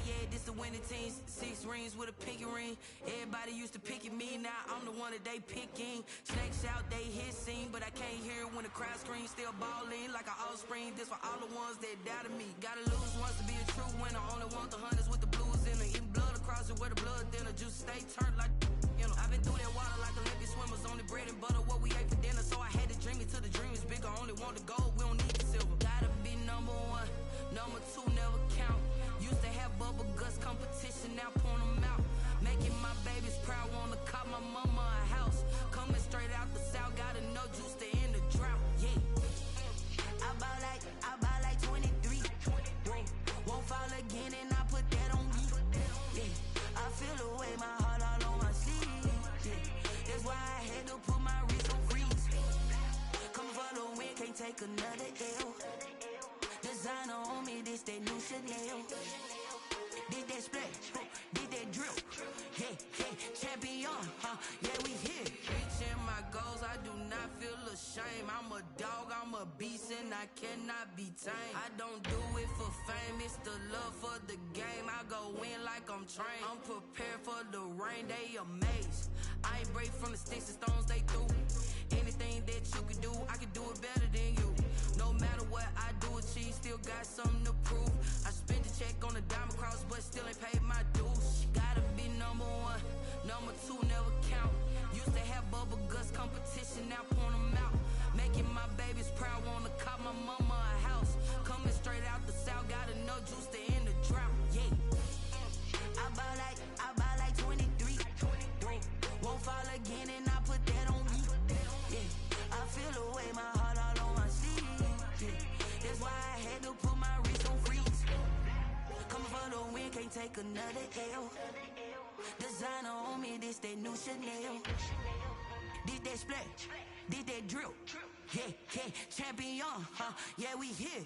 Yeah, this the winning team. 6 rings with a pinky ring. Everybody used to picking me, now I'm the one that they picking. Snakes out, they hit scene, but I can't hear it when the crowd screams. Still balling like an offspring. This for all the ones that doubted me. Gotta lose once to be a true winner. Only want the hunters with the blues in it. Eating blood across it where the blood dinner. Juice stay turned like, you know. I've been through that water like Olympic swimmers. Only bread and butter, what we ate for dinner. So I had to dream it till the dream is bigger. Only want the gold, we don't need the silver. Gotta be number 1, number 2 never count. Used to have bubble guts competition, now point them out. Making my babies proud, wanna call my mama a house. Coming straight out the south, gotta know juice to end the drought. Yeah, I buy like 23. Won't fall again and I put that on me. Yeah, I feel the way, my heart all on my sleeve. Yeah, that's why I had to put my wrist on freeze. Come for the win, can't take another L. Designer on me, this that new Chanel. Did that splash, did that drill. Yeah, yeah, champion, yeah, we here. Reaching my goals, I do not feel ashamed. I'm a dog, I'm a beast, and I cannot be tamed. I don't do it for fame, it's the love for the game. I go in like I'm trained. I'm prepared for the rain, they amazed. I ain't break from the sticks and stones they threw. Anything that you can do, I can do it better than you. No matter what I do, achieve, still got something to prove. I spent the check on a diamond cross, but still ain't paid my dues. Gotta be number 1, number 2 never count. Used to have bubble guts competition, now point them out. Making my babies proud, wanna call my mama a house. Coming straight out the south, gotta know juice to end the drought. Yeah, I buy like 23. Won't fall again and I put that on me. Yeah, I feel the way, my heart all on my sleeve. Yeah, that's why I had to put my wrist on freeze. Coming for the win, can't take another L. Designer on me, this that new Chanel. Did that splash, did that drill. Yeah, yeah, champion, yeah, we here.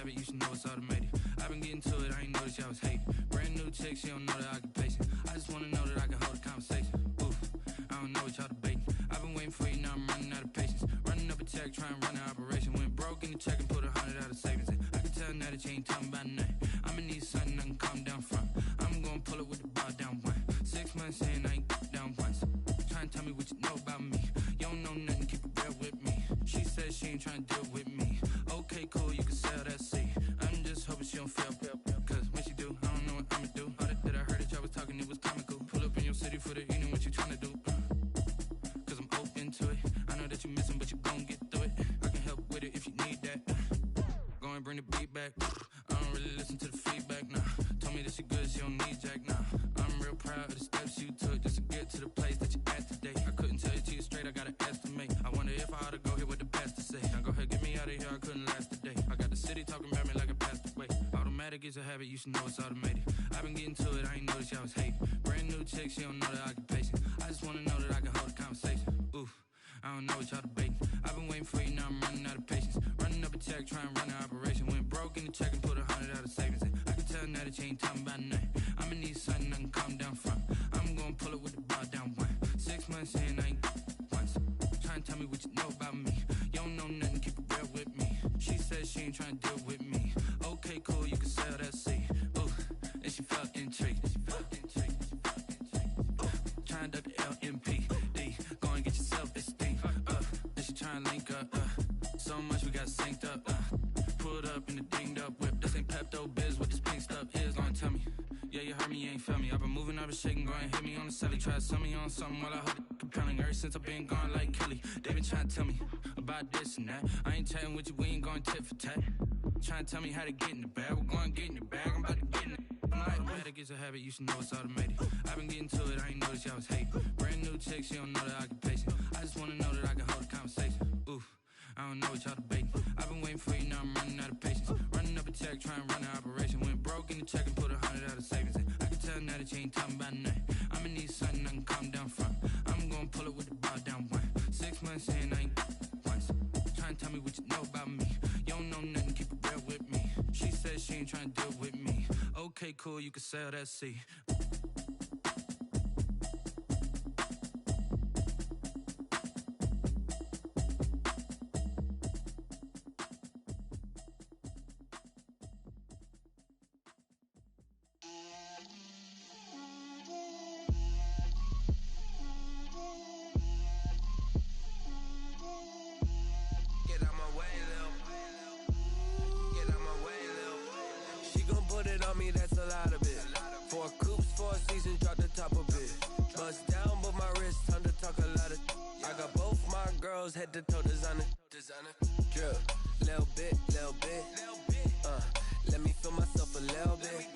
You should know it's automated. I've been getting to it, I ain't noticed y'all was hating. Brand new chick, she don't know the occupation. I just wanna know that I can hold a conversation. Oof, I don't know what y'all debating. I've been waiting for you, now I'm running out of patience. Running up a check, trying to run an operation. Went broke in the check and put 100 out of savings in. I can tell now that you ain't talking about nothing. I'ma need something I can calm down from. I'm gonna pull it with the bar down 1. 6 months in, I ain't down once. Trying to tell me what you know about me. You don't know nothing, keep it real with me. She said she ain't trying to deal with me. Okay, cool, you can sell that seed. I'm just hoping she don't fail. Cause when she do, I don't know what I'ma do. All that I heard that y'all was talking, it was comical. Pull up in your city for the evening, what you tryna do? Cause I'm open to it. I know that you missing, but you gon' get through it. I can help with it if you need that. Go and bring the beat back. I don't really listen to the feedback, nah. Told me that she good, she don't need jack, nah. I'm real proud of the steps you took just to get to the place that you at today. I couldn't tell you to you straight, I gotta estimate. I wanna automatic, it's a habit, you should know it's automated. I've been getting to it, I ain't noticed y'all was hating. Brand new chick, she don't know the occupation. I just wanna know that I can hold a conversation. Oof, I don't know what y'all debating. I've been waiting for you, now I'm running out of patience. Running up a check, trying to run an operation. Went broke in the check and put 100 out of savings in. I can tell now that you ain't talking about nothing. I'ma need something I can calm down from. I'm gonna pull it with the bar down one. 6 months in, I ain't once. Trying to tell me what you know about me. You don't know nothing, keep it real with me. She said she ain't trying to deal with me. Okay, cool, you can sell that seed. Ooh, and she felt intrigued. Trying to duck the LMPD. Go and get your self-esteem. And she trying to link up. So much we got synced up. Pulled up in the dinged up whip. This ain't Pepto-Biz with this pink stuff. Here's long tell me. Yeah, you heard me, you ain't felt me. I've been moving, I've been shaking, go and hit me on the celly. Try to sell me on something while I hold it compelling. Ever since I've been gone like Kelly, they been trying to tell me about this and that. I ain't chatting with you, we ain't going tit for tat. Trying to tell me how to get in the bag, we're going to get in the bag, I'm about to get in it. Automatic is a habit, you should know it's automated. I've been getting to it, I ain't noticed y'all was hating. Brand new chick, she don't know the occupation. I just wanna know that I can hold a conversation. Oof, I don't know what y'all debating. I've been waiting for you, now I'm running out of patience. Running up a check, trying to run an operation. Went broke in the check and put 100 out of savings in. I can tell now that you ain't talking about nothing. I'ma need something I can calm down from. I'm gonna pull it with the bar down one. 6 months in, I ain't once. Trying to tell me what you know about me. You don't know nothing, keep it real with me. She said she ain't trying to deal with me. Okay, cool, you can sell that seed. Head to toe designer, drip, little bit, let me feel myself a little bit,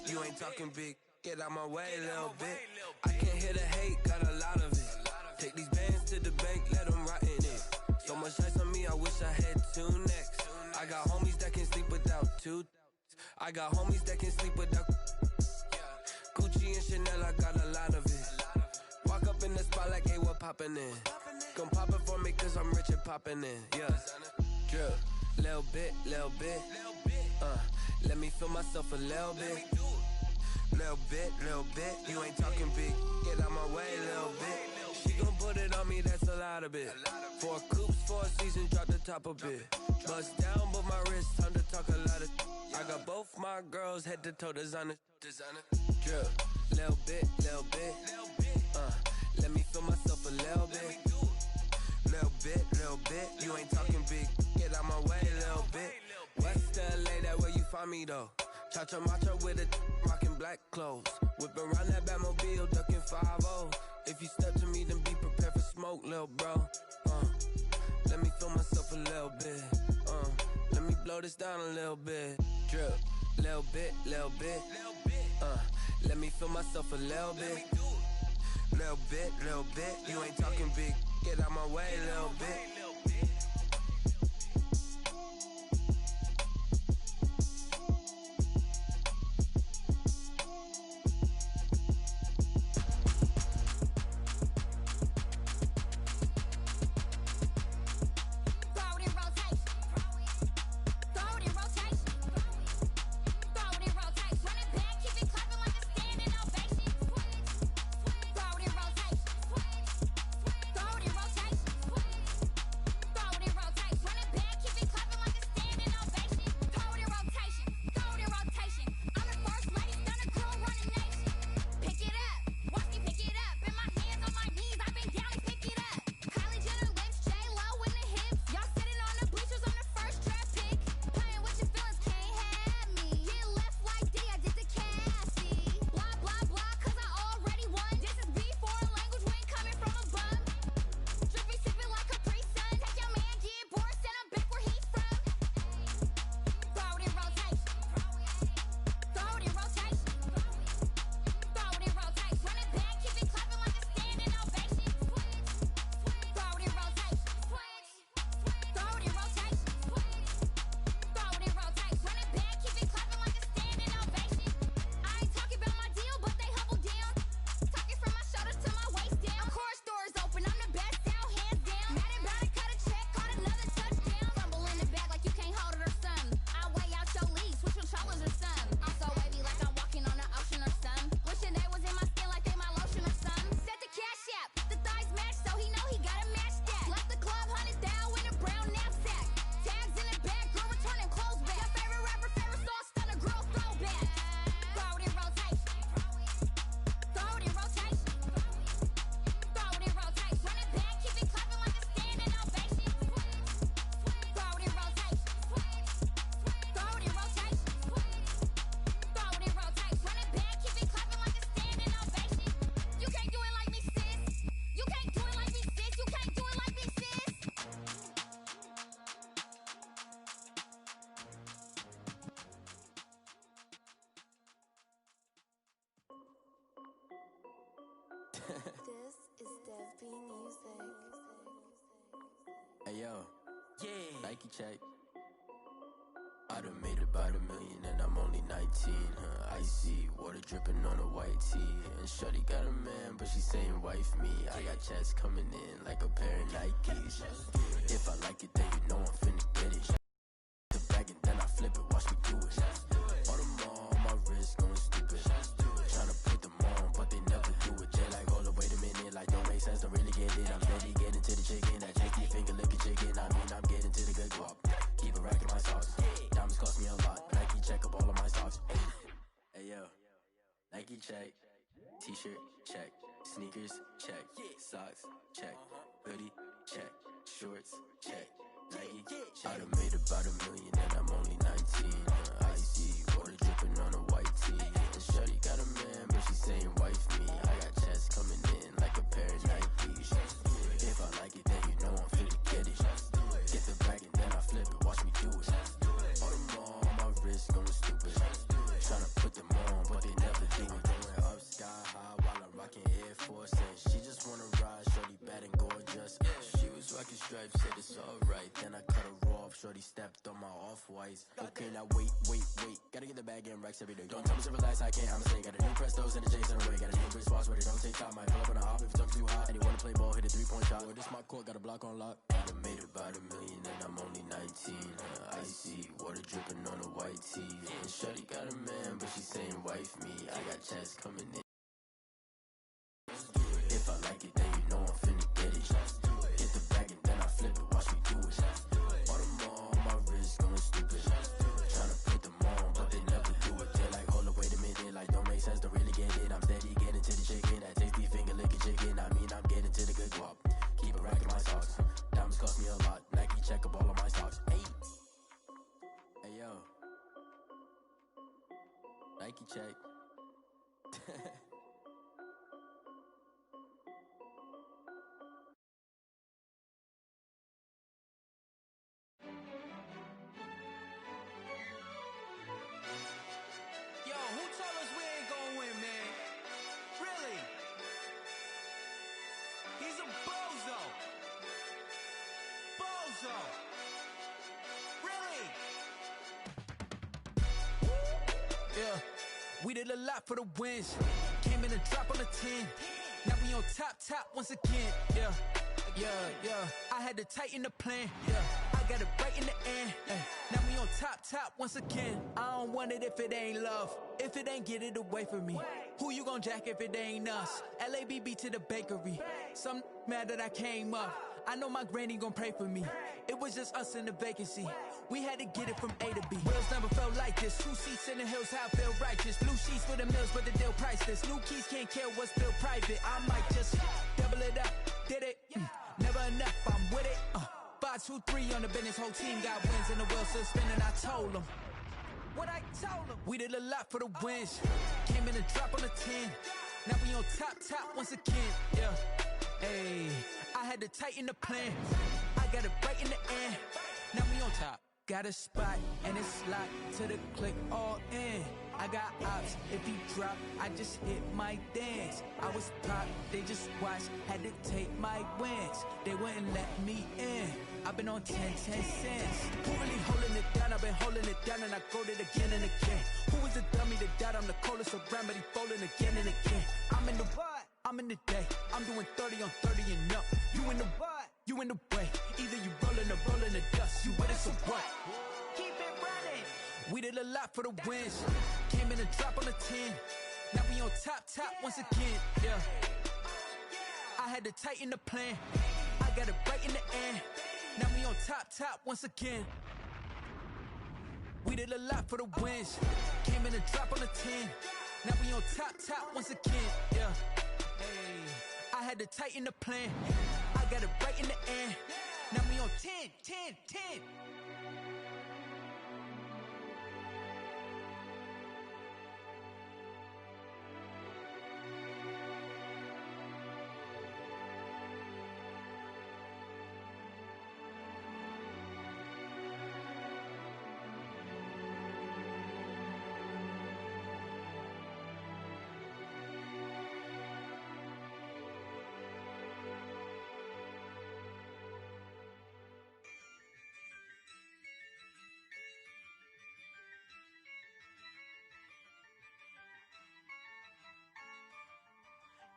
you ain't talking big, get out my way, little bit, I can't hear the hate, got a lot of it, take these bands to the bank, let them rot in it, so much ice on me, I wish I had 2 necks, I got homies that can sleep without 2, I got homies that can sleep without, Gucci and Chanel, I got a lot of it, walk up in the spot like, hey, what poppin' in? Come pop it for me, cause I'm rich and poppin' in, yeah. Drip, little bit, let me feel myself a little bit. Little bit, you ain't talking big, get out my way, little bit. She gon' put it on me, that's a lot of it. 4 coops, 4 seasons, drop the top a bit. Bust down, but my wrist, time to talk a lot of. I got both my girls, head to toe designer. Drip, little bit, let me feel myself a little bit. Little bit, you ain't talking big, get out my way, little bit. West LA, that where you find me though. Cha-cha macho with a rockin' black clothes. Whip around that Batmobile, ducking 5-0. If you step to me, then be prepared for smoke, little bro. Let me feel myself a little bit. Let me blow this down a little bit. Drip, little bit. Let me feel myself a little bit. Little bit, you ain't talking big, get out my way, little bit. This is Dev B Music. Hey yo, Yeah. Nike check. I done made about $1 million and I'm only 19. Icy water dripping on a white tee. And shorty got a man, but she saying wife me. I got chats coming in like a pair of Nikes. If I like it, then you know I'm finna get it. The bag and then I flip it, watch me do it. All them on my wrist going stupid. Tryna put them on, but they never do it. They like, hold up, wait a minute, like don't make sense, don't really get it. I'm steady getting to the chicken, that tasty finger licking chicken. I mean, I'm getting to the good guap. Keep a rack in my socks. Diamonds cost me a lot. Nike check up all of my socks. Hey yo, Nike check. T-shirt check. Sneakers check. Socks check. Hoodie check. Shorts check. Nike I done made about $1 million and I'm only 19. Icy water dripping on a white tee. And shorty got a man, but she saying wife me. I got chats coming in like a pair of Nikes. If I like it, then you know I'm finna get it. Get the bag and then I flip it, watch me do it. All them on my wrist going stupid. Tryna put them on, but they never do it. Going up sky high while I'm rocking Air Force. And she just wanna ride, shorty bad and gorgeous. She was rocking stripes, said it's alright. Then I cut her off, shorty stepped on my off-whites. Okay, now wait. Gotta get the bag and racks every day. Don't tell me to relax, I can't, I'ma say. Got a new Prestos and a Jason away. Got a new Chris Foss, but it don't take time. Might pull up on a hop if it talks too hot. And you wanna play ball, hit a 3-point shot. Or this my court, got a block on lock. I done made about $1 million and I'm only 19. Icy water dripping on a white tee. And shorty got a man, but she saying wife me. I got chats coming in. If I like it, then you know I'm finna get it. Get the bag and then I flip it, watch me do it. All them on my wrist going stupid. Tryna put them on, but they never do it. They like, hold up, wait a minute, like don't make sense, don't really get it. I'm steady getting to the chicken, that tasty finger licking chicken. I mean, I'm getting to the good guap. Keep a rack in my socks. Diamonds cost me a lot. Nike check up all of my socks. Hey yo, Nike check. Yo, who told us we ain't gonna win, man? Really? He's a bozo. Bozo. Really? Yeah, we did a lot for the wins. Came in a drop on the 10. Now we on top once again. Yeah. I had to tighten the plan. Yeah, I got it right in the end. Now we on top once again. I don't want it if it ain't love. If it ain't, get it away from me. Who you gon' jack if it ain't us? LABB to the bakery. Some mad that I came up. I know my granny gon' pray for me. It was just us in the vacancy. We had to get it from A to B. Wheels never felt like this. 2 seats in the hills, how I feel righteous. Blue sheets for the mills, but the deal priceless. New keys can't care what's still private. I might just double it up. Did it? Never enough, I'm with it. 5, 2, 3 on the business. Whole team got wins and the wheels still spinning. I told them what I told them. We did a lot for the wins. Came in a drop on the 10. Now we on top once again. Yeah. Hey, I had to tighten the plan. I got it right in the end. Now we on top. Got a spot and it's locked to the click all in. I got ops, if he drop, I just hit my dance. I was pop, they just watched, had to take my wins. They wouldn't let me in. I've been on 10 cents. Who really holding it down? I've been holding it down and I go it again and again. Who was the dummy that died? I'm the coldest around, but he folding again and again. I'm in the what? I'm in the day. I'm doing 30 on 30 and up. You in the what? You in the way. Either you rolling or rolling the dust. You with us or what? Keep it running. We did a lot for the wins. Came in a drop on the 10. Now we on top once again. Yeah. I had to tighten the plan. I got it right in the end. Now we on top once again. We did a lot for the wins. Came in a drop on the 10. Now we on top once again. Yeah. Hey, I had to tighten the plan. I got it right in the end. Now we on 10.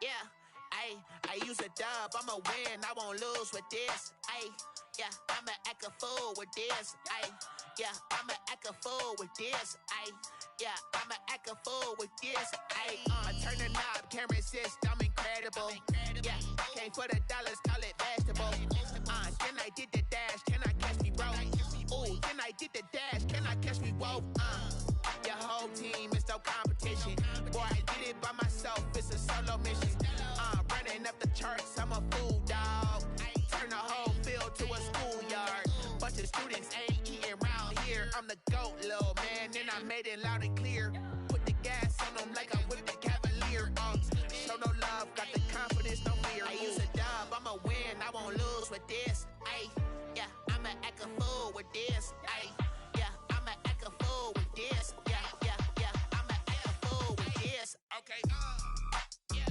Yeah, ayy, I use a dub, I'ma win, I won't lose with this, ayy. Yeah, I'ma act a fool with this, ayy. Yeah, I'ma act a fool with this, ayy. Yeah, I'ma act a fool with this, ayy. I turn the knob, camera assist, I'm incredible. Yeah, came for the dollars, call it vegetable. Then I did the dash, can I catch me, bro? Ooh, then I did the dash, can I catch me, whoa? Your whole team is no competition. Boy, I did it by myself, it's a solo mission. Running up the charts, I'm a fool, dog. Turn the whole field to a schoolyard. Bunch of students ain't eating round here. I'm the GOAT, little man, and I made it loud and clear. Put the gas on them like I whipped the Cavalier. Show no love, got the confidence, no fear. I use a dub, I'ma win, I won't lose with this. Ayy, yeah, I'ma act a fool with this. Ayy, yeah, I'ma act a fool with this. Yeah, yeah, yeah, I'ma act a fool with this. Okay, yeah,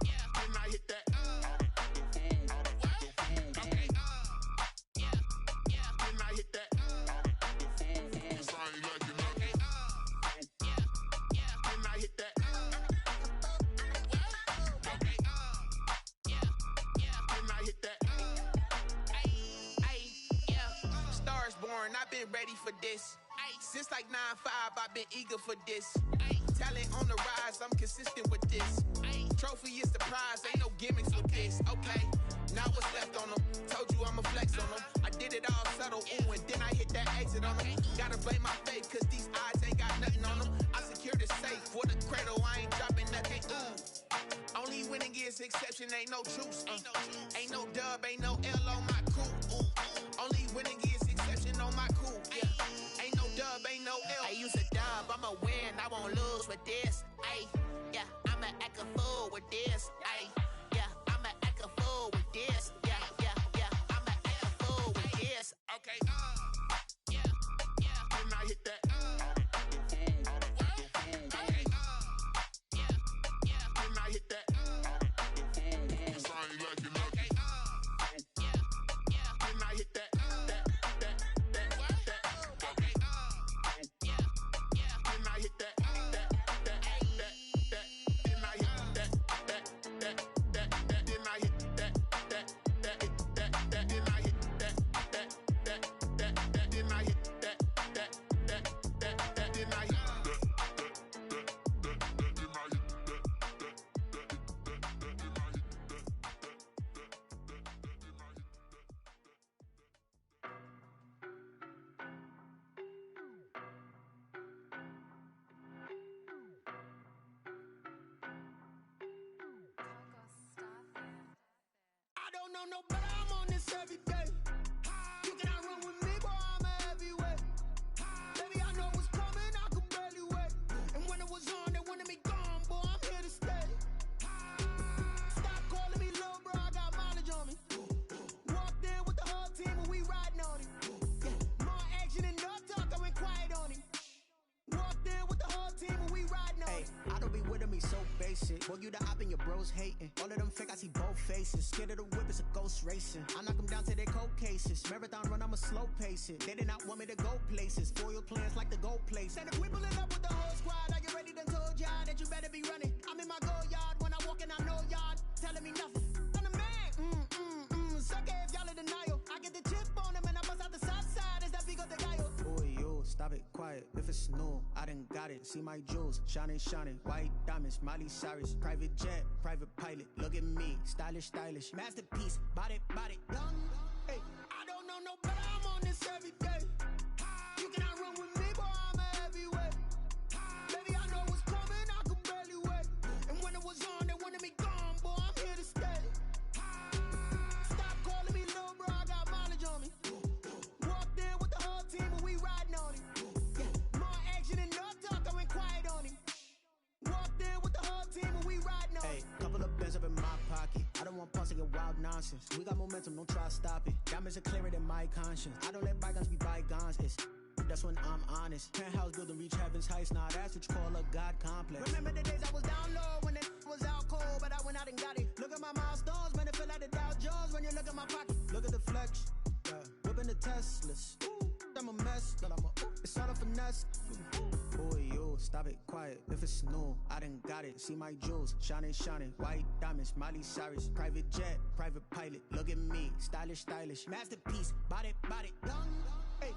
yeah, then I hit that. Okay, yeah, yeah, then I hit that. Cause I ain't like it. Okay, yeah, yeah, then I hit that. Okay, yeah, yeah, then I hit that. Ay, yeah, stars born, I've been ready for this. Since like 9-5, I've been eager for this. Talent on the rise, I'm consistent with this. Trophy is the prize, ain't no gimmicks with this. Okay, now what's left on them? Told you I'ma flex on them. I did it all subtle, ooh, and then I hit that exit on them. Gotta blame my faith, cause these odds ain't got nothing on them. I secured the safe for the cradle, I ain't dropping nothing, ooh. Only winning is exception, ain't no truce. Ain't no dub, ain't no L on my crew. Only winning is exception on my crew. Yeah, ain't no dub, ain't no L. I use a dub, I'ma win, I won't lose with this. Ay, yeah, I'ma act a fool with this. Ay, yeah, I'ma act a fool with this. Yeah, yeah, yeah, I'ma act a fool with this. Okay, yeah, yeah, then I hit that. Okay, yeah, yeah, then I hit that. Cause I ain't like it. Okay, yeah, yeah, then I hit that. Okay, yeah, yeah, then I hit that. I don't know no better, I'm on this every day. You cannot run with me, boy, I'm a heavyweight. Baby, I know what's coming, I could barely wait. And when it was on, they wanted me gone, boy, I'm here to stay. Stop calling me little bro, I got mileage on me. Walked in with the whole team and we riding on him. More action and no talk, I went quiet on him. Walked in with the whole team and we riding on him. I don't be with me so basic. Boy, you the op and your bros hating. All of them fake, I see both faces. Scared of the whip, it's a ghost racing. I knock them down to their cold cases. Marathon run, I'ma slow pace it. They did not want me to go places. Foil plans like the gold place. And if we pulling up with the whole squad, I get ready done told y'all that you better be running. I'm in my go yard. When I walk in, I know y'all telling me nothing. I'm the man. Suck it if y'all in denial. I get the chip on them and I bust out the south side. Is that big of the guy? Boy, yo, stop it, quiet. If it's new, I done got it. See my jewels, shining, shining. White diamonds, Miley Cyrus. Private jet, private pilot. Look at me, stylish, stylish. Masterpiece, body, body, young. Hey, I don't know no better, I'm on this every day. You cannot run with me, boy, I'm a heavyweight. Baby, I know what's coming, I could barely wait. And when it was on, they wanted me gone, boy, I'm here to stay. Stop calling me little bro, I got mileage on me. Walked in with the whole team and we riding on him. More action and no talk, I went quiet on him. Walked in with the whole team and we riding on him. Hey, couple of bands up in my pocket. I don't want pulse to get wild nonsense. We got momentum, don't try to stop it. Diamonds are clearer than my conscience. I don't let bygones be bygones. That's when I'm honest. Penthouse building, reach heaven's heights. Nah, that's what you call a God complex. Remember the days I was down low when it was out cold, but I went out and got it. Look at my milestones, man, it feel like the Dow Jones when you look at my pocket. Look at the flex, whipping the Teslas. I'm a mess, but it's all a finesse. Boy, yo, stop it, quiet. it. If it's new, I done got it. See my jewels, shining, shining. White diamonds, Miley Cyrus. Private jet, private pilot. Look at me, stylish, stylish. Masterpiece, body, body. Young, hey.